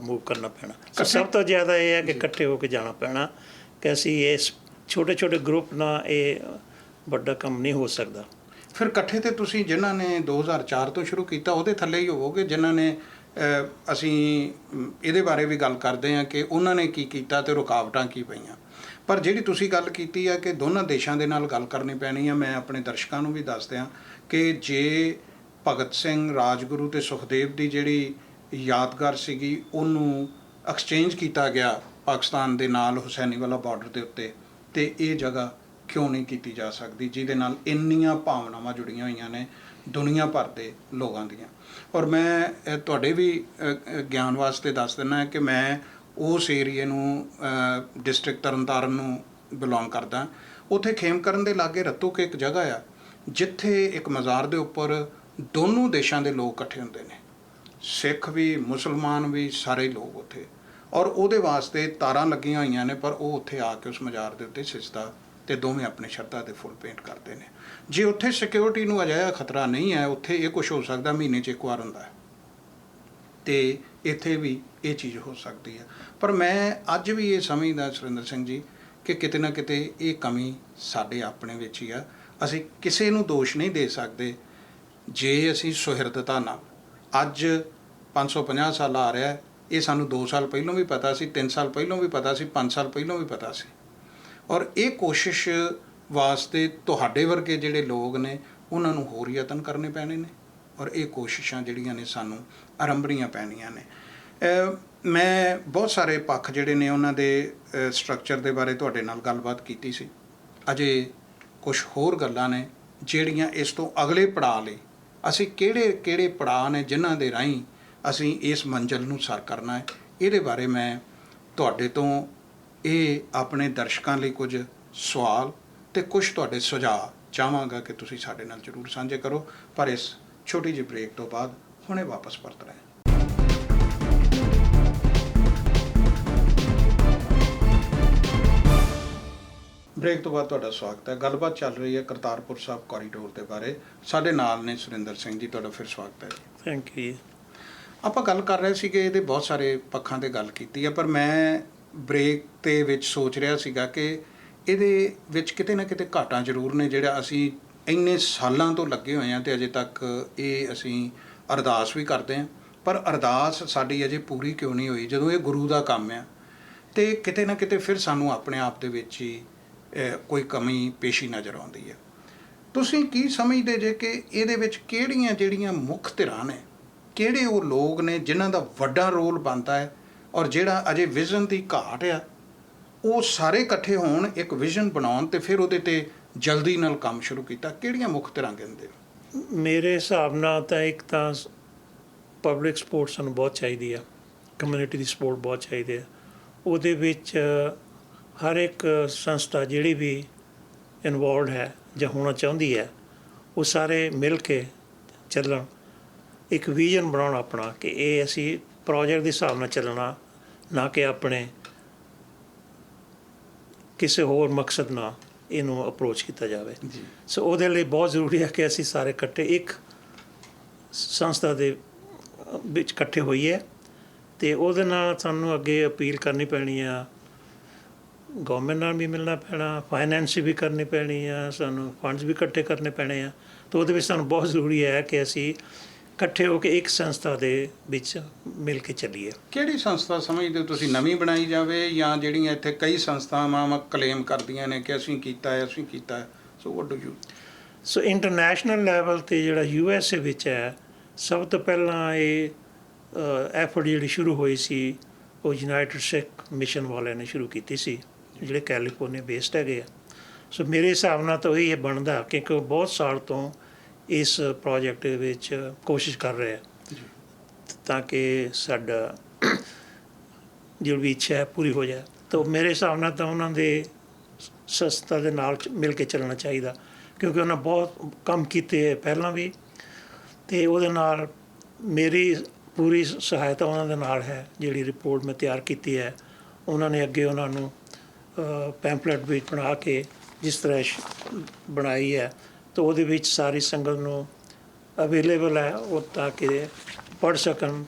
ਮੂਵ ਕਰਨਾ ਪੈਣਾ। ਸਭ ਤੋਂ ਜ਼ਿਆਦਾ ਇਹ ਹੈ ਕਿ ਇਕੱਠੇ ਹੋ ਕੇ ਜਾਣਾ ਪੈਣਾ, ਕਿ ਅਸੀਂ ਇਸ ਛੋਟੇ ਗਰੁੱਪ ਨਾਲ ਇਹ ਵੱਡਾ ਕੰਮ ਨਹੀਂ ਹੋ ਸਕਦਾ। ਫਿਰ ਇਕੱਠੇ ਤੇ ਤੁਸੀਂ ਜਿਨ੍ਹਾਂ ਨੇ 2004 ਤੋਂ ਸ਼ੁਰੂ ਕੀਤਾ ਉਹਦੇ ਥੱਲੇ ਹੀ ਹੋਵੋਗੇ, ਜਿਨ੍ਹਾਂ ਨੇ ਅਸੀਂ ਇਹਦੇ ਬਾਰੇ ਵੀ ਗੱਲ ਕਰਦੇ ਹਾਂ ਕਿ ਉਹਨਾਂ ਨੇ ਕੀ ਕੀਤਾ ਤੇ ਰੁਕਾਵਟਾਂ ਕੀ ਪਈਆਂ। ਪਰ ਜਿਹੜੀ ਤੁਸੀਂ ਗੱਲ ਕੀਤੀ ਹੈ ਕਿ ਦੋਨਾਂ ਦੇਸ਼ਾਂ ਦੇ ਨਾਲ ਗੱਲ ਕਰਨੀ ਪੈਣੀ ਹੈ, ਮੈਂ ਆਪਣੇ ਦਰਸ਼ਕਾਂ ਨੂੰ ਵੀ ਦੱਸ ਦਿਆਂ ਕਿ ਜੇ ਭਗਤ ਸਿੰਘ, ਰਾਜਗੁਰੂ ਤੇ ਸੁਖਦੇਵ ਦੀ ਜਿਹੜੀ ਯਾਦਗਾਰ ਸੀਗੀ ਉਹਨੂੰ ਐਕਸਚੇਂਜ ਕੀਤਾ ਗਿਆ ਪਾਕਿਸਤਾਨ ਦੇ ਨਾਲ ਹੁਸੈਨੀਵਾਲਾ ਬਾਰਡਰ ਦੇ ਉੱਤੇ, ਤੇ ਇਹ ਜਗ੍ਹਾ ਕਿਉਂ ਨਹੀਂ ਕੀਤੀ ਜਾ ਸਕਦੀ ਜਿਹਦੇ ਨਾਲ ਇੰਨੀਆਂ ਭਾਵਨਾਵਾਂ ਜੁੜੀਆਂ ਹੋਈਆਂ ਨੇ ਦੁਨੀਆ ਭਰ ਦੇ ਲੋਕਾਂ ਦੀਆਂ। ਔਰ ਮੈਂ ਤੁਹਾਡੇ ਵੀ ਗਿਆਨ ਵਾਸਤੇ ਦੱਸ ਦਿੰਦਾ ਕਿ ਮੈਂ ਉਸ ਏਰੀਏ ਨੂੰ ਡਿਸਟ੍ਰਿਕਟ ਤਰਨਤਾਰਨ ਨੂੰ ਬਿਲੋਂਗ ਕਰਦਾ। ਉੱਥੇ ਖੇਮਕਰਨ ਦੇ ਲਾਗੇ ਰਤੂਕੇ ਇੱਕ ਜਗ੍ਹਾ ਆ ਜਿੱਥੇ ਇੱਕ ਮਜ਼ਾਰ ਦੇ ਉੱਪਰ ਦੋਨੋਂ ਦੇਸ਼ਾਂ ਦੇ ਲੋਕ ਇਕੱਠੇ ਹੁੰਦੇ ਨੇ, ਸਿੱਖ ਵੀ ਮੁਸਲਮਾਨ ਵੀ, ਸਾਰੇ ਲੋਕ ਉੱਥੇ। ਔਰ ਉਹਦੇ ਵਾਸਤੇ ਤਾਰਾਂ ਲੱਗੀਆਂ ਹੋਈਆਂ ਨੇ, ਪਰ ਉਹ ਉੱਥੇ ਆ ਕੇ ਉਸ ਮਜ਼ਾਰ ਦੇ ਉੱਤੇ ਸਿਜਦਾ ਤੇ ਦੋਵੇਂ ਆਪਣੇ ਸ਼ਰਧਾ ਦੇ ਫੁੱਲ ਪੇਂਟ ਕਰਦੇ ਨੇ। ਜੇ ਉੱਥੇ ਸਿਕਿਉਰਿਟੀ ਨੂੰ ਅਜਿਹਾ ਖਤਰਾ ਨਹੀਂ ਹੈ, ਉੱਥੇ ਇਹ ਕੁਝ ਹੋ ਸਕਦਾ ਮਹੀਨੇ 'ਚ ਇੱਕ ਵਾਰ ਹੁੰਦਾ ਹੈ, ਤੇ ਇੱਥੇ ਵੀ ਇਹ ਚੀਜ਼ ਹੋ ਸਕਦੀ ਹੈ। ਪਰ ਮੈਂ ਅੱਜ ਵੀ ਇਹ ਸਮਝਦਾ ਸੁਰਿੰਦਰ ਸਿੰਘ ਜੀ ਕਿ ਕਿਤੇ ਨਾ ਕਿਤੇ ਇਹ ਕਮੀ ਸਾਡੇ ਆਪਣੇ ਵਿੱਚ ਹੀ ਆ। ਅਸੀਂ ਕਿਸੇ ਨੂੰ ਦੋਸ਼ ਨਹੀਂ ਦੇ ਸਕਦੇ ਜੇ ਅਸੀਂ ਸੁਹਿਰਦਤਾ ਨਾਲ ਅੱਜ 550 ਸਾਲ ਆ ਰਿਹਾ, ਇਹ ਸਾਨੂੰ 2 ਸਾਲ ਪਹਿਲਾਂ ਵੀ ਪਤਾ ਸੀ, 3 ਸਾਲ ਪਹਿਲਾਂ ਵੀ ਪਤਾ ਸੀ, 5 ਸਾਲ ਪਹਿਲਾਂ ਵੀ ਪਤਾ ਸੀ। ਔਰ ਇਹ ਕੋਸ਼ਿਸ਼ ਵਾਸਤੇ ਤੁਹਾਡੇ ਵਰਗੇ ਜਿਹੜੇ ਲੋਕ ਨੇ ਉਹਨਾਂ ਨੂੰ ਹੋਰ ਯਤਨ ਕਰਨੇ ਪੈਣੇ ਨੇ, ਔਰ ਇਹ ਕੋਸ਼ਿਸ਼ਾਂ ਜਿਹੜੀਆਂ ਨੇ ਸਾਨੂੰ ਆਰੰਭਣੀਆਂ ਪੈਣੀਆਂ ਨੇ। ਮੈਂ ਬਹੁਤ ਸਾਰੇ ਪੱਖ ਜਿਹੜੇ ਨੇ ਉਹਨਾਂ ਦੇ ਸਟਰਕਚਰ ਦੇ ਬਾਰੇ ਤੁਹਾਡੇ ਨਾਲ ਗੱਲਬਾਤ ਕੀਤੀ ਸੀ। ਅਜੇ ਕੁਝ ਹੋਰ ਗੱਲਾਂ ਨੇ ਜਿਹੜੀਆਂ ਇਸ ਤੋਂ ਅਗਲੇ ਪੜਾਅ ਲਈ ਅਸੀਂ ਕਿਹੜੇ ਪੜਾਅ ਨੇ ਜਿਨ੍ਹਾਂ ਦੇ ਰਾਹੀਂ ਅਸੀਂ ਇਸ ਮੰਜ਼ਿਲ ਨੂੰ ਸਰ ਕਰਨਾ ਹੈ, ਇਹਦੇ ਬਾਰੇ ਮੈਂ ਤੁਹਾਡੇ ਤੋਂ ਇਹ ਆਪਣੇ ਦਰਸ਼ਕਾਂ ਲਈ ਕੁਝ ਸਵਾਲ ਤੇ ਕੁਝ ਤੁਹਾਡੇ ਸੁਝਾਅ ਚਾਹਾਂਗਾ ਕਿ ਤੁਸੀਂ ਸਾਡੇ ਨਾਲ ਜ਼ਰੂਰ ਸਾਂਝੇ ਕਰੋ। ਪਰ ਇਸ ਛੋਟੀ ਜਿਹੀ ਬ੍ਰੇਕ ਤੋਂ ਬਾਅਦ ਹੁਣੇ ਵਾਪਸ ਪਰਤ ਰਹੇ। ਬ੍ਰੇਕ ਤੋਂ ਬਾਅਦ ਤੁਹਾਡਾ ਸਵਾਗਤ ਹੈ। ਗੱਲਬਾਤ ਚੱਲ ਰਹੀ ਹੈ ਕਰਤਾਰਪੁਰ ਸਾਹਿਬ ਕੋਰੀਡੋਰ ਦੇ ਬਾਰੇ। ਸਾਡੇ ਨਾਲ ਨੇ ਸੁਰਿੰਦਰ ਸਿੰਘ ਜੀ, ਤੁਹਾਡਾ ਫਿਰ ਸਵਾਗਤ ਹੈ। Thank you. ਆਪਾਂ ਗੱਲ ਕਰ ਰਹੇ ਸੀ ਕਿ ਇਹਦੇ ਬਹੁਤ ਸਾਰੇ ਪੱਖਾਂ 'ਤੇ ਗੱਲ ਕੀਤੀ ਹੈ, ਪਰ ਮੈਂ ਬ੍ਰੇਕ ਦੇ ਵਿੱਚ ਸੋਚ ਰਿਹਾ ਸੀਗਾ ਕਿ ਇਹਦੇ ਵਿੱਚ ਕਿਤੇ ਨਾ ਕਿਤੇ ਘਾਟਾਂ ਜ਼ਰੂਰ ਨੇ ਜਿਹੜਾ ਅਸੀਂ ਇੰਨੇ ਸਾਲਾਂ ਤੋਂ ਲੱਗੇ ਹੋਏ ਹਾਂ ਤੇ ਅਜੇ ਤੱਕ ਇਹ ਅਸੀਂ ਅਰਦਾਸ ਵੀ ਕਰਦੇ ਹਾਂ, ਪਰ ਅਰਦਾਸ ਸਾਡੀ ਅਜੇ ਪੂਰੀ ਕਿਉਂ ਨਹੀਂ ਹੋਈ ਜਦੋਂ ਇਹ ਗੁਰੂ ਦਾ ਕੰਮ ਆ। ਤੇ ਕਿਤੇ ਨਾ ਕਿਤੇ ਫਿਰ ਸਾਨੂੰ ਆਪਣੇ ਆਪ ਦੇ ਵਿੱਚ ਹੀ ਕੋਈ ਕਮੀ ਪੇਸ਼ੀ ਨਜ਼ਰ ਆਉਂਦੀ ਹੈ। ਤੁਸੀਂ ਕੀ ਸਮਝਦੇ ਜੇ ਕਿ ਇਹਦੇ ਵਿੱਚ ਕਿਹੜੀਆਂ ਜਿਹੜੀਆਂ ਮੁੱਖ ਧਿਰਾਂ ਨੇ, ਕਿਹੜੇ ਉਹ ਲੋਕ ਨੇ ਜਿਨ੍ਹਾਂ ਦਾ ਵੱਡਾ ਰੋਲ ਬਣਦਾ ਹੈ, ਔਰ ਜਿਹੜਾ ਅਜੇ ਵਿਜ਼ਨ ਦੀ ਘਾਟ ਆ ਉਹ ਸਾਰੇ ਇਕੱਠੇ ਹੋਣ ਇੱਕ ਵਿਜ਼ਨ ਬਣਾਉਣ ਤੇ ਫਿਰ ਉਹਦੇ ਤੇ ਜਲਦੀ ਨਾਲ ਕੰਮ ਸ਼ੁਰੂ ਕੀਤਾ? ਕਿਹੜੀਆਂ ਮੁੱਖ ਧਿਰਾਂ ਕਹਿੰਦੇ ਹੋ? ਮੇਰੇ ਹਿਸਾਬ ਨਾਲ ਤਾਂ ਇੱਕ ਤਾਂ ਪਬਲਿਕ ਸਪੋਰਟ ਸਾਨੂੰ ਬਹੁਤ ਚਾਹੀਦੀ ਆ, ਕਮਿਊਨਿਟੀ ਦੀ ਸਪੋਰਟ ਬਹੁਤ ਚਾਹੀਦੀ ਆ। ਉਹਦੇ ਵਿੱਚ ਹਰ ਇੱਕ ਸੰਸਥਾ ਜਿਹੜੀ ਵੀ ਇਨਵੋਲਵਡ ਹੈ ਜਾਂ ਹੋਣਾ ਚਾਹੁੰਦੀ ਹੈ, ਉਹ ਸਾਰੇ ਮਿਲ ਕੇ ਚੱਲਣ, ਇੱਕ ਵਿਜ਼ਨ ਬਣਾਉਣ ਆਪਣਾ ਕਿ ਇਹ ਅਸੀਂ ਪ੍ਰੋਜੈਕਟ ਦੇ ਹਿਸਾਬ ਨਾਲ ਚੱਲਣਾ, ਨਾ ਕਿ ਆਪਣੇ ਕਿਸੇ ਹੋਰ ਮਕਸਦ ਨਾਲ ਇਹਨੂੰ ਅਪਰੋਚ ਕੀਤਾ ਜਾਵੇ। ਸੋ ਉਹਦੇ ਲਈ ਬਹੁਤ ਜ਼ਰੂਰੀ ਹੈ ਕਿ ਅਸੀਂ ਸਾਰੇ ਇਕੱਠੇ ਇੱਕ ਸੰਸਥਾ ਦੇ ਵਿੱਚ ਇਕੱਠੇ ਹੋਈਏ, ਅਤੇ ਉਹਦੇ ਨਾਲ ਸਾਨੂੰ ਅੱਗੇ ਅਪੀਲ ਕਰਨੀ ਪੈਣੀ ਆ, ਗੌਰਮੈਂਟ ਨਾਲ ਵੀ ਮਿਲਣਾ ਪੈਣਾ, ਫਾਈਨੈਂਸ ਵੀ ਕਰਨੀ ਪੈਣੀ ਆ, ਸਾਨੂੰ ਫੰਡਸ ਵੀ ਇਕੱਠੇ ਕਰਨੇ ਪੈਣੇ ਆ। ਤਾਂ ਉਹਦੇ ਵਿੱਚ ਸਾਨੂੰ ਬਹੁਤ ਜ਼ਰੂਰੀ ਹੈ ਕਿ ਅਸੀਂ ਇਕੱਠੇ ਹੋ ਕੇ ਇੱਕ ਸੰਸਥਾ ਦੇ ਵਿੱਚ ਮਿਲ ਕੇ ਚੱਲੀਏ। ਕਿਹੜੀ ਸੰਸਥਾ ਸਮਝਦੇ ਹੋ ਤੁਸੀਂ ਨਵੀਂ ਬਣਾਈ ਜਾਵੇ, ਜਾਂ ਜਿਹੜੀਆਂ ਇੱਥੇ ਕਈ ਸੰਸਥਾਵਾਂ ਕਲੇਮ ਕਰਦੀਆਂ ਨੇ ਕਿ ਅਸੀਂ ਕੀਤਾ ਹੈ? So what do you? So international level 'ਤੇ ਜਿਹੜਾ USA ਵਿੱਚ ਹੈ, ਸਭ ਤੋਂ ਪਹਿਲਾਂ ਇਹ ਐਫਰਟ ਜਿਹੜੀ ਸ਼ੁਰੂ ਹੋਈ ਸੀ ਉਹ ਯੂਨਾਈਟਿਡ ਸਿੱਖ ਮਿਸ਼ਨ ਵਾਲਿਆਂ ਨੇ ਸ਼ੁਰੂ ਕੀਤੀ ਸੀ, ਜਿਹੜੇ ਕੈਲੀਫੋਰਨੀਆ ਬੇਸਡ ਹੈਗੇ ਆ। ਸੋ ਮੇਰੇ ਹਿਸਾਬ ਨਾਲ ਤਾਂ ਇਹ ਬਣਦਾ, ਕਿਉਂਕਿ ਉਹ ਬਹੁਤ ਸਾਲ ਤੋਂ ਇਸ ਪ੍ਰੋਜੈਕਟ ਦੇ ਵਿੱਚ ਕੋਸ਼ਿਸ਼ ਕਰ ਰਹੇ ਆ ਤਾਂ ਕਿ ਸਾਡਾ ਜੋ ਵੀ ਇੱਛਾ ਹੈ ਪੂਰੀ ਹੋ ਜਾਏ। ਤਾਂ ਮੇਰੇ ਹਿਸਾਬ ਨਾਲ ਤਾਂ ਉਹਨਾਂ ਦੇ ਸੰਸਥਾ ਦੇ ਨਾਲ ਮਿਲ ਕੇ ਚੱਲਣਾ ਚਾਹੀਦਾ, ਕਿਉਂਕਿ ਉਹਨਾਂ ਬਹੁਤ ਕੰਮ ਕੀਤੇ ਹੈ ਪਹਿਲਾਂ ਵੀ, ਅਤੇ ਉਹਦੇ ਨਾਲ ਮੇਰੀ ਪੂਰੀ ਸਹਾਇਤਾ ਉਹਨਾਂ ਦੇ ਨਾਲ ਹੈ। ਜਿਹੜੀ ਰਿਪੋਰਟ ਮੈਂ ਤਿਆਰ ਕੀਤੀ ਹੈ, ਉਹਨਾਂ ਨੇ ਅੱਗੇ ਉਹਨਾਂ ਨੂੰ ਪੈਂਪਲੇਟ ਵੀ ਬਣਾ ਕੇ ਜਿਸ ਤਰ੍ਹਾਂ ਬਣਾਈ ਹੈ, ਤਾਂ ਉਹਦੇ ਵਿੱਚ ਸਾਰੀ ਸੰਗਤ ਨੂੰ ਅਵੇਲੇਬਲ ਹੈ ਉਹ, ਤਾਂ ਕਿ ਪੜ੍ਹ ਸਕਣ,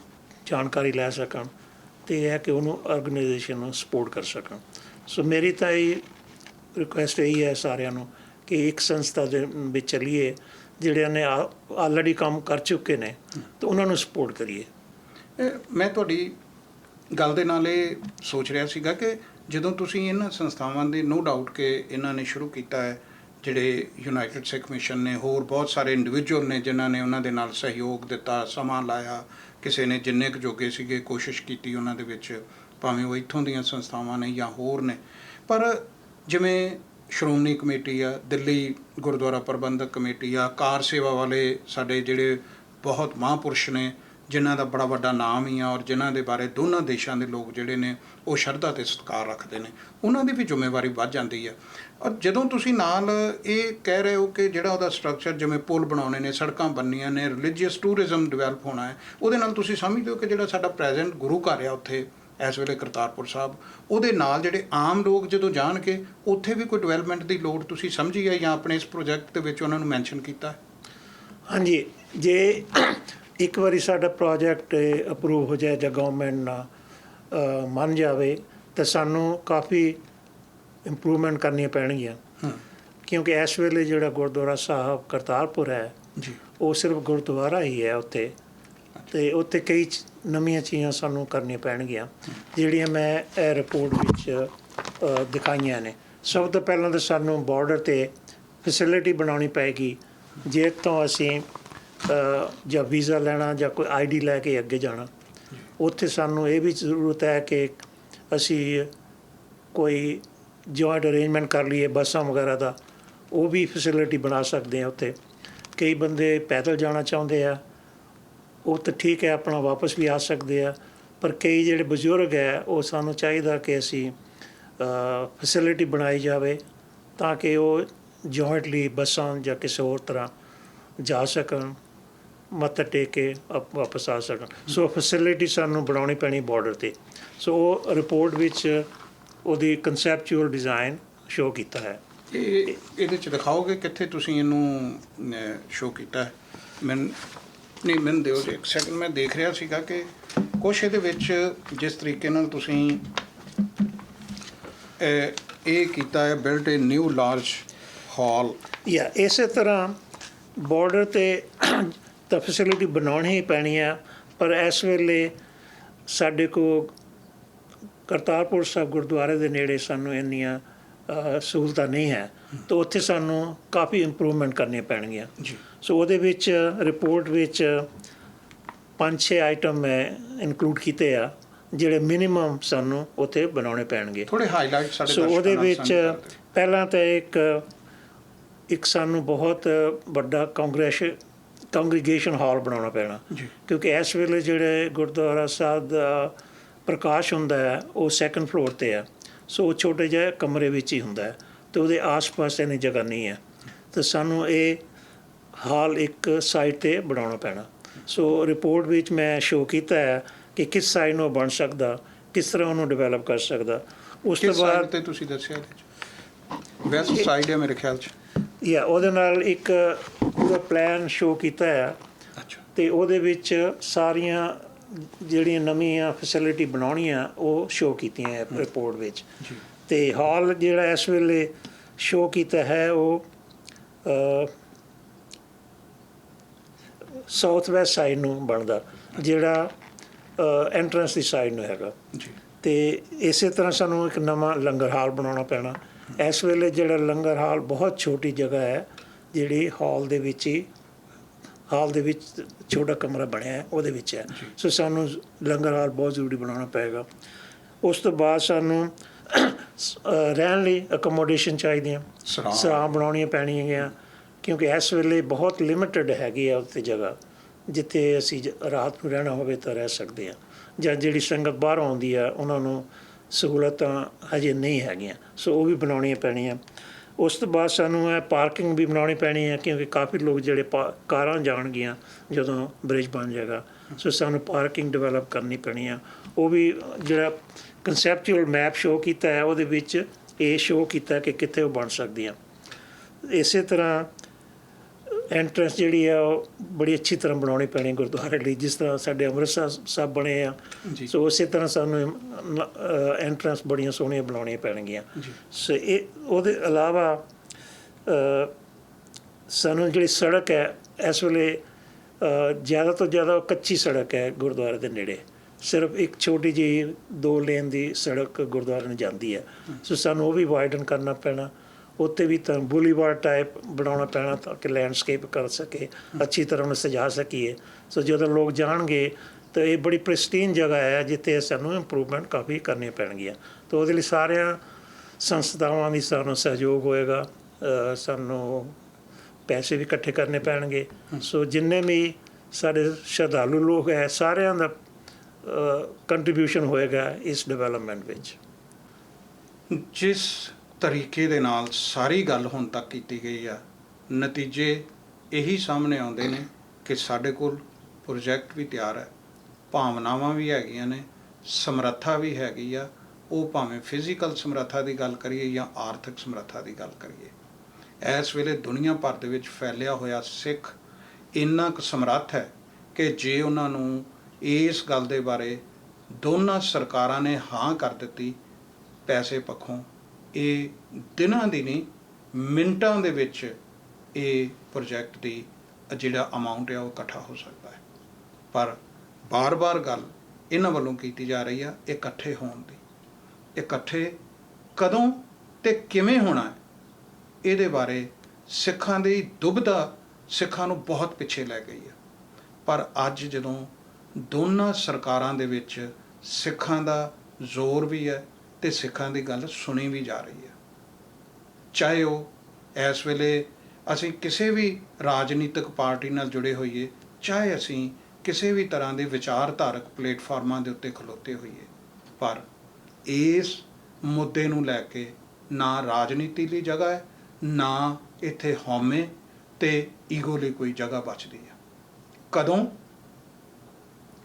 ਜਾਣਕਾਰੀ ਲੈ ਸਕਣ, ਅਤੇ ਇਹ ਹੈ ਕਿ ਉਹਨੂੰ ਆਰਗੇਨਾਈਜੇਸ਼ਨ ਨੂੰ ਸਪੋਰਟ ਕਰ ਸਕਣ। ਸੋ ਮੇਰੀ ਤਾਂ ਇਹ ਰਿਕੁਐਸਟ ਇਹੀ ਹੈ ਸਾਰਿਆਂ ਨੂੰ ਕਿ ਇੱਕ ਸੰਸਥਾ ਦੇ ਵਿੱਚ ਚੱਲੀਏ, ਜਿਹੜਿਆਂ ਨੇ ਆਲਰੇਡੀ ਕੰਮ ਕਰ ਚੁੱਕੇ ਨੇ, ਤਾਂ ਉਹਨਾਂ ਨੂੰ ਸਪੋਰਟ ਕਰੀਏ। ਮੈਂ ਤੁਹਾਡੀ ਗੱਲ ਦੇ ਨਾਲ ਇਹ ਸੋਚ ਰਿਹਾ ਸੀਗਾ ਕਿ ਜਦੋਂ ਤੁਸੀਂ ਇਹਨਾਂ ਸੰਸਥਾਵਾਂ ਦੇ ਨੋ ਡਾਊਟ ਕਿ ਇਹਨਾਂ ਨੇ ਸ਼ੁਰੂ ਕੀਤਾ ਹੈ, ਜਿਹੜੇ ਯੂਨਾਈਟਿਡ ਸਿੱਖ ਮਿਸ਼ਨ ਨੇ, ਹੋਰ ਬਹੁਤ ਸਾਰੇ ਇੰਡੀਵਿਜੂਅਲ ਨੇ ਜਿਨ੍ਹਾਂ ਨੇ ਉਹਨਾਂ ਦੇ ਨਾਲ ਸਹਿਯੋਗ ਦਿੱਤਾ, ਸਮਾਂ ਲਾਇਆ, ਕਿਸੇ ਨੇ ਜਿੰਨੇ ਕੁ ਜੋਗੇ ਸੀਗੇ ਕੋਸ਼ਿਸ਼ ਕੀਤੀ ਉਹਨਾਂ ਦੇ ਵਿੱਚ, ਭਾਵੇਂ ਉਹ ਇੱਥੋਂ ਦੀਆਂ ਸੰਸਥਾਵਾਂ ਨੇ ਜਾਂ ਹੋਰ ਨੇ। ਪਰ ਜਿਵੇਂ ਸ਼੍ਰੋਮਣੀ ਕਮੇਟੀ ਆ, ਦਿੱਲੀ ਗੁਰਦੁਆਰਾ ਪ੍ਰਬੰਧਕ ਕਮੇਟੀ ਆ, ਕਾਰ ਸੇਵਾ ਵਾਲੇ ਸਾਡੇ ਜਿਹੜੇ ਬਹੁਤ ਮਹਾਂਪੁਰਸ਼ ਨੇ ਜਿਨ੍ਹਾਂ ਦਾ ਬੜਾ ਵੱਡਾ ਨਾਮ ਹੀ ਆ ਔਰ ਜਿਨ੍ਹਾਂ ਦੇ ਬਾਰੇ ਦੋਨਾਂ ਦੇਸ਼ਾਂ ਦੇ ਲੋਕ ਜਿਹੜੇ ਨੇ ਉਹ ਸ਼ਰਧਾ ਅਤੇ ਸਤਿਕਾਰ ਰੱਖਦੇ ਨੇ, ਉਹਨਾਂ ਦੀ ਵੀ ਜ਼ਿੰਮੇਵਾਰੀ ਵੱਧ ਜਾਂਦੀ ਹੈ। ਔਰ ਜਦੋਂ ਤੁਸੀਂ ਨਾਲ ਇਹ ਕਹਿ ਰਹੇ ਹੋ ਕਿ ਜਿਹੜਾ ਉਹਦਾ ਸਟਰਕਚਰ, ਜਿਵੇਂ ਪੁਲ ਬਣਾਉਣੇ ਨੇ, ਸੜਕਾਂ ਬਣਨੀਆਂ ਨੇ, ਰਿਲੀਜੀਅਸ ਟੂਰਿਜ਼ਮ ਡਿਵੈਲਪ ਹੋਣਾ ਹੈ, ਉਹਦੇ ਨਾਲ ਤੁਸੀਂ ਸਮਝਦੇ ਹੋ ਕਿ ਜਿਹੜਾ ਸਾਡਾ ਪ੍ਰੈਜ਼ੈਂਟ ਗੁਰੂ ਘਰ ਆ ਉੱਥੇ ਇਸ ਵੇਲੇ ਕਰਤਾਰਪੁਰ ਸਾਹਿਬ, ਉਹਦੇ ਨਾਲ ਜਿਹੜੇ ਆਮ ਲੋਕ ਜਦੋਂ ਜਾਣਗੇ ਉੱਥੇ ਵੀ ਕੋਈ ਡਿਵੈਲਪਮੈਂਟ ਦੀ ਲੋੜ ਤੁਸੀਂ ਸਮਝੀ ਹੈ ਜਾਂ ਆਪਣੇ ਇਸ ਪ੍ਰੋਜੈਕਟ ਦੇ ਵਿੱਚ ਉਹਨਾਂ ਨੂੰ ਮੈਂਸ਼ਨ ਕੀਤਾ? ਹਾਂਜੀ, ਜੇ ਇੱਕ ਵਾਰੀ ਸਾਡਾ ਪ੍ਰੋਜੈਕਟ ਅਪਰੂਵ ਹੋ ਜਾਏ ਜਾਂ ਗਵਰਨਮੈਂਟ ਨਾਲ ਮੰਨ ਜਾਵੇ ਤਾਂ ਸਾਨੂੰ ਕਾਫੀ ਇੰਪਰੂਵਮੈਂਟ ਕਰਨੀਆਂ ਪੈਣਗੀਆਂ, ਕਿਉਂਕਿ ਇਸ ਵੇਲੇ ਜਿਹੜਾ ਗੁਰਦੁਆਰਾ ਸਾਹਿਬ ਕਰਤਾਰਪੁਰ ਹੈ ਜੀ, ਉਹ ਸਿਰਫ ਗੁਰਦੁਆਰਾ ਹੀ ਹੈ ਉੱਥੇ, ਅਤੇ ਉੱਥੇ ਕਈ ਨਵੀਆਂ ਚੀਜ਼ਾਂ ਸਾਨੂੰ ਕਰਨੀਆਂ ਪੈਣਗੀਆਂ ਜਿਹੜੀਆਂ ਮੈਂ ਇਹ ਰਿਪੋਰਟ ਵਿੱਚ ਦਿਖਾਈਆਂ ਨੇ। ਸਭ ਤੋਂ ਪਹਿਲਾਂ ਤਾਂ ਸਾਨੂੰ ਬਾਰਡਰ 'ਤੇ ਫੈਸਿਲਿਟੀ ਬਣਾਉਣੀ ਪਏਗੀ, ਜੇ ਤੋਂ ਅਸੀਂ ਜਾਂ ਵੀਜ਼ਾ ਲੈਣਾ ਜਾਂ ਕੋਈ ID ਲੈ ਕੇ ਅੱਗੇ ਜਾਣਾ। ਉੱਥੇ ਸਾਨੂੰ ਇਹ ਵੀ ਜ਼ਰੂਰਤ ਹੈ ਕਿ ਅਸੀਂ ਕੋਈ ਜੁਆਇੰਟ ਅਰੇਂਜਮੈਂਟ ਕਰ ਲਈਏ ਬੱਸਾਂ ਵਗੈਰਾ ਦਾ, ਉਹ ਵੀ ਫੈਸਿਲਿਟੀ ਬਣਾ ਸਕਦੇ ਹਾਂ ਉੱਥੇ। ਕਈ ਬੰਦੇ ਪੈਦਲ ਜਾਣਾ ਚਾਹੁੰਦੇ ਆ, ਉਹ ਤਾਂ ਠੀਕ ਹੈ, ਆਪਣਾ ਵਾਪਸ ਵੀ ਆ ਸਕਦੇ ਆ, ਪਰ ਕਈ ਜਿਹੜੇ ਬਜ਼ੁਰਗ ਹੈ ਉਹ ਸਾਨੂੰ ਚਾਹੀਦਾ ਕਿ ਅਸੀਂ ਫੈਸਿਲਿਟੀ ਬਣਾਈ ਜਾਵੇ ਤਾਂ ਕਿ ਉਹ ਜੁਆਇੰਟਲੀ ਬੱਸਾਂ ਜਾਂ ਕਿਸੇ ਹੋਰ ਤਰ੍ਹਾਂ ਜਾ ਸਕਣ, ਮੱਥਾ ਟੇਕ ਕੇ ਵਾਪਸ ਆ ਸਕਣ। ਸੋ ਫੈਸਿਲਿਟੀ ਸਾਨੂੰ ਬਣਾਉਣੀ ਪੈਣੀ ਬਾਰਡਰ 'ਤੇ। ਸੋ ਉਹ ਰਿਪੋਰਟ ਵਿੱਚ ਉਹਦੀ ਕਨਸੈਪਚੁਅਲ ਡਿਜ਼ਾਈਨ ਸ਼ੋਅ ਕੀਤਾ ਹੈ। ਇਹਦੇ 'ਚ ਦਿਖਾਓਗੇ ਕਿੱਥੇ ਤੁਸੀਂ ਇਹਨੂੰ ਸ਼ੋਅ ਕੀਤਾ ਹੈ? ਮੈਨੂੰ ਦਿਓ ਜੀ ਇੱਕ ਸੈਕਿੰਡ। ਮੈਂ ਦੇਖ ਰਿਹਾ ਸੀਗਾ ਕਿ ਕੁਛ ਇਹਦੇ ਵਿੱਚ ਜਿਸ ਤਰੀਕੇ ਨਾਲ ਤੁਸੀਂ ਇਹ ਕੀਤਾ ਹੈ, ਬਿਲਟ ਏ ਨਿਊ ਲਾਰਜ ਹਾਲ, ਜਾਂ ਇਸੇ ਤਰ੍ਹਾਂ ਬਾਰਡਰ 'ਤੇ ਤਾਂ ਫੈਸਿਲਿਟੀ ਬਣਾਉਣੀ ਹੀ ਪੈਣੀ ਆ, ਪਰ ਇਸ ਵੇਲੇ ਸਾਡੇ ਕੋਲ ਕਰਤਾਰਪੁਰ ਸਾਹਿਬ ਗੁਰਦੁਆਰੇ ਦੇ ਨੇੜੇ ਸਾਨੂੰ ਇੰਨੀਆਂ ਸਹੂਲਤਾਂ ਨਹੀਂ ਹੈ, ਤਾਂ ਉੱਥੇ ਸਾਨੂੰ ਕਾਫੀ ਇੰਪਰੂਵਮੈਂਟ ਕਰਨੀਆਂ ਪੈਣਗੀਆਂ ਜੀ। ਸੋ ਉਹਦੇ ਵਿੱਚ ਰਿਪੋਰਟ ਵਿੱਚ 5-6 ਆਈਟਮ ਮੈਂ ਇਨਕਲੂਡ ਕੀਤੇ ਆ ਜਿਹੜੇ ਮਿਨੀਮਮ ਸਾਨੂੰ ਉੱਥੇ ਬਣਾਉਣੇ ਪੈਣਗੇ। ਥੋੜ੍ਹੇ ਹਾਈਲਾਈਟ ਸਾਡੇ ਸੋ ਉਹਦੇ ਵਿੱਚ ਪਹਿਲਾਂ ਤਾਂ ਇੱਕ ਸਾਨੂੰ ਬਹੁਤ ਵੱਡਾ ਕੰਗਰੀਗੇਸ਼ਨ ਹਾਲ ਬਣਾਉਣਾ ਪੈਣਾ, ਕਿਉਂਕਿ ਇਸ ਵੇਲੇ ਜਿਹੜੇ ਗੁਰਦੁਆਰਾ ਸਾਹਿਬ ਦਾ ਪ੍ਰਕਾਸ਼ ਹੁੰਦਾ ਹੈ ਉਹ 2nd ਫਲੋਰ 'ਤੇ ਹੈ। ਸੋ ਉਹ ਛੋਟੇ ਜਿਹੇ ਕਮਰੇ ਵਿੱਚ ਹੀ ਹੁੰਦਾ ਹੈ ਅਤੇ ਉਹਦੇ ਆਸ-ਪਾਸ ਇੰਨੀ ਜਗ੍ਹਾ ਨਹੀਂ ਹੈ, ਤਾਂ ਸਾਨੂੰ ਇਹ ਹਾਲ ਇੱਕ ਸਾਈਡ 'ਤੇ ਬਣਾਉਣਾ ਪੈਣਾ। ਸੋ ਰਿਪੋਰਟ ਵਿੱਚ ਮੈਂ ਸ਼ੋਅ ਕੀਤਾ ਹੈ ਕਿ ਕਿਸ ਸਾਈਡ ਨੂੰ ਬਣ ਸਕਦਾ, ਕਿਸ ਤਰ੍ਹਾਂ ਉਹਨੂੰ ਡਿਵੈਲਪ ਕਰ ਸਕਦਾ। ਉਸ ਤੋਂ ਬਾਅਦ ਤੇ ਤੁਸੀਂ ਦੱਸਿਆ ਵੈਸਟ ਸਾਈਡ ਹੈ ਮੇਰੇ ਖਿਆਲ 'ਚ, ਜਾਂ ਉਹਦੇ ਨਾਲ ਇੱਕ ਪੂਰਾ ਪਲਾਨ ਸ਼ੋਅ ਕੀਤਾ ਹੈ। ਅਤੇ ਉਹਦੇ ਵਿੱਚ ਸਾਰੀਆਂ ਜਿਹੜੀਆਂ ਨਵੀਆਂ ਫੈਸਿਲਿਟੀ ਬਣਾਉਣੀਆਂ ਉਹ ਸ਼ੋਅ ਕੀਤੀਆਂ ਹੈ ਰਿਪੋਰਟ ਵਿੱਚ। ਅਤੇ ਹਾਲ ਜਿਹੜਾ ਇਸ ਵੇਲੇ ਸ਼ੋਅ ਕੀਤਾ ਹੈ ਉਹ ਸਾਊਥ ਵੈਸਟ ਸਾਈਡ ਨੂੰ ਬਣਦਾ, ਜਿਹੜਾ ਐਂਟਰੈਂਸ ਦੀ ਸਾਈਡ ਨੂੰ ਹੈਗਾ। ਅਤੇ ਇਸੇ ਤਰ੍ਹਾਂ ਸਾਨੂੰ ਇੱਕ ਨਵਾਂ ਲੰਗਰ ਹਾਲ ਬਣਾਉਣਾ ਪੈਣਾ। ਇਸ ਵੇਲੇ ਜਿਹੜਾ ਲੰਗਰ ਹਾਲ ਬਹੁਤ ਛੋਟੀ ਜਗ੍ਹਾ ਹੈ, ਜਿਹੜੀ ਹਾਲ ਦੇ ਵਿੱਚ ਛੋਟਾ ਕਮਰਾ ਬਣਿਆ ਹੈ ਉਹਦੇ ਵਿੱਚ ਹੈ। ਸੋ ਸਾਨੂੰ ਲੰਗਰ ਹਾਲ ਬਹੁਤ ਜ਼ਰੂਰੀ ਬਣਾਉਣਾ ਪਏਗਾ। ਉਸ ਤੋਂ ਬਾਅਦ ਸਾਨੂੰ ਰਹਿਣ ਲਈ ਅਕੋਮੋਡੇਸ਼ਨ ਚਾਹੀਦੀਆਂ, ਸਰਾਂ ਬਣਾਉਣੀਆਂ ਪੈਣੀਆਂ, ਕਿਉਂਕਿ ਇਸ ਵੇਲੇ ਬਹੁਤ ਲਿਮਿਟਡ ਹੈਗੀ ਆ ਉੱਥੇ ਜਗ੍ਹਾ ਜਿੱਥੇ ਅਸੀਂ ਰਾਤ ਨੂੰ ਰਹਿਣਾ ਹੋਵੇ ਤਾਂ ਰਹਿ ਸਕਦੇ ਹਾਂ, ਜਾਂ ਜਿਹੜੀ ਸੰਗਤ ਬਾਹਰੋਂ ਆਉਂਦੀ ਆ ਉਹਨਾਂ ਨੂੰ ਸਹੂਲਤਾਂ ਹਜੇ ਨਹੀਂ ਹੈਗੀਆਂ, ਸੋ ਉਹ ਵੀ ਬਣਾਉਣੀਆਂ ਪੈਣੀਆਂ। ਉਸ ਤੋਂ ਬਾਅਦ ਸਾਨੂੰ ਇਹ ਪਾਰਕਿੰਗ ਵੀ ਬਣਾਉਣੀ ਪੈਣੀ ਹੈ, ਕਿਉਂਕਿ ਕਾਫੀ ਲੋਕ ਜਿਹੜੇ ਕਾਰਾਂ ਜਾਣਗੀਆਂ ਜਦੋਂ ਬ੍ਰਿਜ ਬਣ ਜਾਏਗਾ, ਸੋ ਸਾਨੂੰ ਪਾਰਕਿੰਗ ਡਿਵੈਲਪ ਕਰਨੀ ਪੈਣੀ ਆ। ਉਹ ਵੀ ਜਿਹੜਾ ਕਨਸੈਪਚੁਅਲ ਮੈਪ ਸ਼ੋਅ ਕੀਤਾ ਹੈ ਉਹਦੇ ਵਿੱਚ ਇਹ ਸ਼ੋਅ ਕੀਤਾ ਕਿ ਕਿੱਥੇ ਉਹ ਬਣ ਸਕਦੀਆਂ। ਇਸੇ ਤਰ੍ਹਾਂ ਐਂਟਰੈਂਸ ਜਿਹੜੀ ਆ ਉਹ ਬੜੀ ਅੱਛੀ ਤਰ੍ਹਾਂ ਬਣਾਉਣੀ ਪੈਣੀ ਗੁਰਦੁਆਰੇ ਲਈ, ਜਿਸ ਤਰ੍ਹਾਂ ਸਾਡੇ ਅੰਮ੍ਰਿਤਸਰ ਸਾਹਿਬ ਬਣੇ ਆ। ਸੋ ਉਸੇ ਤਰ੍ਹਾਂ ਸਾਨੂੰ ਐਂਟਰੈਂਸ ਬੜੀਆਂ ਸੋਹਣੀਆਂ ਬਣਾਉਣੀਆਂ ਪੈਣਗੀਆਂ। ਸੋ ਇਹ ਉਹਦੇ ਇਲਾਵਾ ਸਾਨੂੰ ਜਿਹੜੀ ਸੜਕ ਹੈ ਇਸ ਵੇਲੇ ਜ਼ਿਆਦਾ ਤੋਂ ਜ਼ਿਆਦਾ ਕੱਚੀ ਸੜਕ ਹੈ ਗੁਰਦੁਆਰੇ ਦੇ ਨੇੜੇ, ਸਿਰਫ ਇੱਕ ਛੋਟੀ ਜਿਹੀ 2 ਲੇਨ ਦੀ ਸੜਕ ਗੁਰਦੁਆਰੇ ਨੂੰ ਜਾਂਦੀ ਹੈ। ਸੋ ਸਾਨੂੰ ਉਹ ਵੀ ਵਾਈਡਨ ਕਰਨਾ ਪੈਣਾ, ਉੱਤੇ ਵੀ ਤਾਂ ਬੁਲੀਵਾਰਡ ਟਾਈਪ ਬਣਾਉਣਾ ਪੈਣਾ ਤਾਂ ਕਿ ਲੈਂਡਸਕੇਪ ਕਰ ਸਕੇ, ਅੱਛੀ ਤਰ੍ਹਾਂ ਨਾਲ ਸਜਾ ਸਕੀਏ। ਸੋ ਜਦੋਂ ਲੋਕ ਜਾਣਗੇ ਤਾਂ ਇਹ ਬੜੀ ਪ੍ਰਿਸਟੀਨ ਜਗ੍ਹਾ ਹੈ ਜਿੱਥੇ ਸਾਨੂੰ ਇੰਪਰੂਵਮੈਂਟ ਕਾਫੀ ਕਰਨੀਆਂ ਪੈਣਗੀਆਂ। ਤਾਂ ਉਹਦੇ ਲਈ ਸਾਰਿਆਂ ਸੰਸਥਾਵਾਂ ਦੀ ਸਾਨੂੰ ਸਹਿਯੋਗ ਹੋਏਗਾ, ਸਾਨੂੰ ਪੈਸੇ ਵੀ ਇਕੱਠੇ ਕਰਨੇ ਪੈਣਗੇ। ਸੋ ਜਿੰਨੇ ਵੀ ਸਾਡੇ ਸ਼ਰਧਾਲੂ ਲੋਕ ਹੈ ਸਾਰਿਆਂ ਦਾ ਕੰਟਰੀਬਿਊਸ਼ਨ ਹੋਏਗਾ ਇਸ ਡਿਵੈਲਪਮੈਂਟ ਵਿੱਚ। ਜਿਸ ਤਰੀਕੇ ਦੇ ਨਾਲ ਸਾਰੀ ਗੱਲ ਹੁਣ ਤੱਕ ਕੀਤੀ ਗਈ ਆ, ਨਤੀਜੇ ਇਹੀ ਸਾਹਮਣੇ ਆਉਂਦੇ ਨੇ ਕਿ ਸਾਡੇ ਕੋਲ ਪ੍ਰੋਜੈਕਟ ਵੀ ਤਿਆਰ ਹੈ, ਭਾਵਨਾਵਾਂ ਵੀ ਹੈਗੀਆਂ ਨੇ, ਸਮਰੱਥਾ ਵੀ ਹੈਗੀ ਆ। ਉਹ ਭਾਵੇਂ ਫਿਜ਼ੀਕਲ ਸਮਰੱਥਾ ਦੀ ਗੱਲ ਕਰੀਏ ਜਾਂ ਆਰਥਿਕ ਸਮਰੱਥਾ ਦੀ ਗੱਲ ਕਰੀਏ, ਇਸ ਵੇਲੇ ਦੁਨੀਆ ਭਰ ਦੇ ਵਿੱਚ ਫੈਲਿਆ ਹੋਇਆ ਸਿੱਖ ਇੰਨਾ ਕੁ ਸਮਰੱਥ ਹੈ ਕਿ ਜੇ ਉਹਨਾਂ ਨੂੰ ਇਸ ਗੱਲ ਦੇ ਬਾਰੇ ਦੋਨਾਂ ਸਰਕਾਰਾਂ ਨੇ ਹਾਂ ਕਰ ਦਿੱਤੀ ਪੈਸੇ ਪੱਖੋਂ, ਇਹ ਦਿਨਾਂ ਦੀ ਨਹੀਂ ਮਿੰਟਾਂ ਦੇ ਵਿੱਚ ਇਹ ਪ੍ਰੋਜੈਕਟ ਦੀ ਜਿਹੜਾ ਅਮਾਊਂਟ ਹੈ ਉਹ ਇਕੱਠਾ ਹੋ ਸਕਦਾ ਹੈ। ਪਰ ਬਾਰ-ਬਾਰ ਗੱਲ ਇਹਨਾਂ ਵੱਲੋਂ ਕੀਤੀ ਜਾ ਰਹੀ ਆ ਇਕੱਠੇ ਹੋਣ ਦੀ। ਇਕੱਠੇ ਕਦੋਂ ਤੇ ਕਿਵੇਂ ਹੋਣਾ ਹੈ, ਇਹਦੇ ਬਾਰੇ ਸਿੱਖਾਂ ਦੀ ਦੁਬਿਧਾ ਸਿੱਖਾਂ ਨੂੰ ਬਹੁਤ ਪਿੱਛੇ ਲੈ ਗਈ ਹੈ। ਪਰ ਅੱਜ ਜਦੋਂ ਦੋਨਾਂ ਸਰਕਾਰਾਂ ਦੇ ਵਿੱਚ ਸਿੱਖਾਂ ਦਾ ਜ਼ੋਰ ਵੀ ਹੈ ਤੇ ਸਿੱਖਾਂ ਦੀ ਗੱਲ ਸੁਣੀ ਵੀ ਜਾ ਰਹੀ ਹੈ, ਚਾਹੇ ਉਹ ਇਸ ਵੇਲੇ ਅਸੀਂ ਕਿਸੇ ਵੀ ਰਾਜਨੀਤਿਕ ਪਾਰਟੀ ਨਾਲ ਜੁੜੇ ਹੋਈਏ, ਚਾਹੇ ਅਸੀਂ ਕਿਸੇ ਵੀ ਤਰ੍ਹਾਂ ਦੇ ਵਿਚਾਰਧਾਰਕ ਪਲੇਟਫਾਰਮਾਂ ਦੇ ਉੱਤੇ ਖਲੋਤੇ ਹੋਈਏ, ਪਰ ਇਸ ਮੁੱਦੇ ਨੂੰ ਲੈ ਕੇ ਨਾ ਰਾਜਨੀਤੀ ਲਈ ਜਗ੍ਹਾ ਹੈ, ਨਾ ਇੱਥੇ ਹਉਮੈ ਤੇ ਈਗੋ ਲਈ ਕੋਈ ਜਗ੍ਹਾ ਬਚਦੀ ਹੈ। ਕਦੋਂ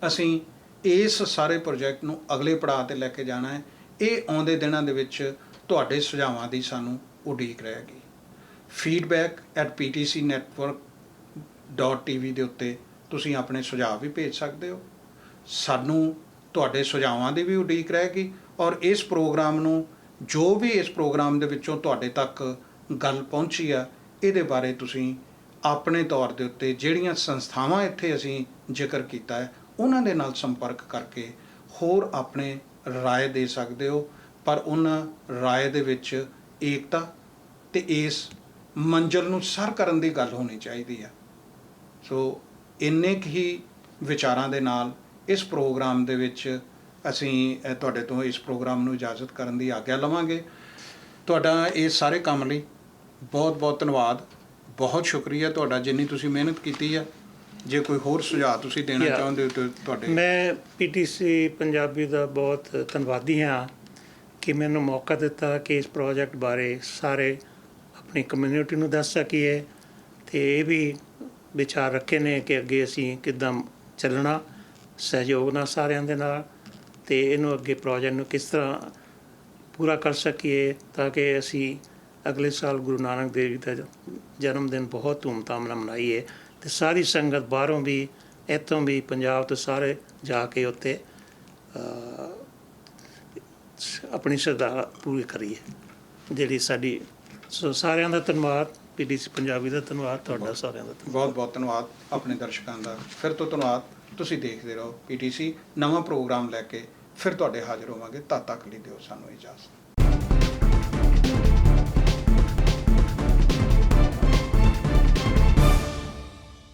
ਅਸੀਂ ਇਸ ਸਾਰੇ ਪ੍ਰੋਜੈਕਟ ਨੂੰ ਅਗਲੇ ਪੜਾਅ ਤੇ ਲੈ ਕੇ ਜਾਣਾ ਹੈ, ਇਹ ਆਉਂਦੇ ਦਿਨਾਂ ਦੇ ਵਿੱਚ ਤੁਹਾਡੇ ਸੁਝਾਵਾਂ ਦੀ ਸਾਨੂੰ ਉਡੀਕ ਰਹੇਗੀ। feedback@ptcnetwork.tv ਦੇ ਉੱਤੇ ਤੁਸੀਂ ਆਪਣੇ ਸੁਝਾਅ ਵੀ ਭੇਜ ਸਕਦੇ ਹੋ। ਸਾਨੂੰ ਤੁਹਾਡੇ ਸੁਝਾਵਾਂ ਦੀ ਵੀ ਉਡੀਕ ਰਹੇਗੀ ਔਰ ਇਸ ਪ੍ਰੋਗਰਾਮ ਨੂੰ ਜੋ ਵੀ ਇਸ ਪ੍ਰੋਗਰਾਮ ਦੇ ਵਿੱਚੋਂ ਤੁਹਾਡੇ ਤੱਕ ਗੱਲ ਪਹੁੰਚੀ ਆ, ਇਹਦੇ ਬਾਰੇ ਤੁਸੀਂ ਆਪਣੇ ਤੌਰ ਦੇ ਉੱਤੇ ਜਿਹੜੀਆਂ ਸੰਸਥਾਵਾਂ ਇੱਥੇ ਅਸੀਂ ਜ਼ਿਕਰ ਕੀਤਾ ਹੈ ਉਹਨਾਂ ਦੇ ਨਾਲ ਸੰਪਰਕ ਕਰਕੇ ਹੋਰ ਆਪਣੇ ਰਾਏ ਦੇ ਸਕਦੇ ਹੋ। ਪਰ ਉਹਨਾਂ ਰਾਏ ਦੇ ਵਿੱਚ ਏਕਤਾ ਤੇ ਇਸ ਮੰਜ਼ਿਲ ਨੂੰ ਸਰ ਕਰਨ ਦੀ ਗੱਲ ਹੋਣੀ ਚਾਹੀਦੀ ਆ। ਸੋ ਇੰਨੇ ਕੁ ਹੀ ਵਿਚਾਰਾਂ ਦੇ ਨਾਲ ਇਸ ਪ੍ਰੋਗਰਾਮ ਦੇ ਵਿੱਚ ਅਸੀਂ ਤੁਹਾਡੇ ਤੋਂ ਇਸ ਪ੍ਰੋਗਰਾਮ ਨੂੰ ਇਜਾਜ਼ਤ ਕਰਨ ਦੀ ਆਗਿਆ ਲਵਾਂਗੇ। ਤੁਹਾਡਾ ਇਸ ਸਾਰੇ ਕੰਮ ਲਈ ਬਹੁਤ ਬਹੁਤ ਧੰਨਵਾਦ, ਬਹੁਤ ਸ਼ੁਕਰੀਆ ਤੁਹਾਡਾ ਜਿੰਨੀ ਤੁਸੀਂ ਮਿਹਨਤ ਕੀਤੀ ਆ। ਜੇ ਕੋਈ ਹੋਰ ਸੁਝਾਅ ਤੁਸੀਂ ਦੇਣਾ ਚਾਹੁੰਦੇ ਹੋ ਤਾਂ ਤੁਹਾਡੇ। ਮੈਂ ਪੀਟੀਸੀ ਪੰਜਾਬੀ ਦਾ ਬਹੁਤ ਧੰਨਵਾਦੀ ਹਾਂ ਕਿ ਮੈਨੂੰ ਮੌਕਾ ਦਿੱਤਾ ਕਿ ਇਸ ਪ੍ਰੋਜੈਕਟ ਬਾਰੇ ਸਾਰੇ ਆਪਣੀ ਕਮਿਊਨਿਟੀ ਨੂੰ ਦੱਸ ਸਕੀਏ ਅਤੇ ਇਹ ਵੀ ਵਿਚਾਰ ਰੱਖੇ ਨੇ ਕਿ ਅੱਗੇ ਅਸੀਂ ਕਿੱਦਾਂ ਚੱਲਣਾ ਸਹਿਯੋਗ ਨਾਲ ਸਾਰਿਆਂ ਦੇ ਨਾਲ, ਅਤੇ ਇਹਨੂੰ ਅੱਗੇ ਪ੍ਰੋਜੈਕਟ ਨੂੰ ਕਿਸ ਤਰ੍ਹਾਂ ਪੂਰਾ ਕਰ ਸਕੀਏ ਤਾਂ ਕਿ ਅਸੀਂ ਅਗਲੇ ਸਾਲ ਗੁਰੂ ਨਾਨਕ ਦੇਵ ਜੀ ਦਾ ਜਨਮ ਦਿਨ ਬਹੁਤ ਧੂਮਧਾਮ ਨਾਲ ਮਨਾਈਏ ਅਤੇ ਸਾਰੀ ਸੰਗਤ ਬਾਹਰੋਂ ਵੀ ਇੱਥੋਂ ਵੀ ਪੰਜਾਬ ਤੋਂ ਸਾਰੇ ਜਾ ਕੇ ਉੱਥੇ ਆਪਣੀ ਸ਼ਰਧਾ ਪੂਰੀ ਕਰੀਏ ਜਿਹੜੀ ਸਾਡੀ। ਸੋ ਸਾਰਿਆਂ ਦਾ ਧੰਨਵਾਦ, ਪੀਟੀਸੀ ਪੰਜਾਬੀ ਦਾ ਧੰਨਵਾਦ, ਤੁਹਾਡਾ ਸਾਰਿਆਂ ਦਾ ਬਹੁਤ ਬਹੁਤ ਧੰਨਵਾਦ, ਆਪਣੇ ਦਰਸ਼ਕਾਂ ਦਾ ਫਿਰ ਤੋਂ ਧੰਨਵਾਦ। ਤੁਸੀਂ ਦੇਖਦੇ ਰਹੋ ਪੀਟੀਸੀ, ਨਵਾਂ ਪ੍ਰੋਗਰਾਮ ਲੈ ਕੇ ਫਿਰ ਤੁਹਾਡੇ ਹਾਜ਼ਰ ਹੋਵਾਂਗੇ। ਤਦ ਤੱਕ ਲਈ ਦਿਓ ਸਾਨੂੰ ਇਜਾਜ਼ਤ।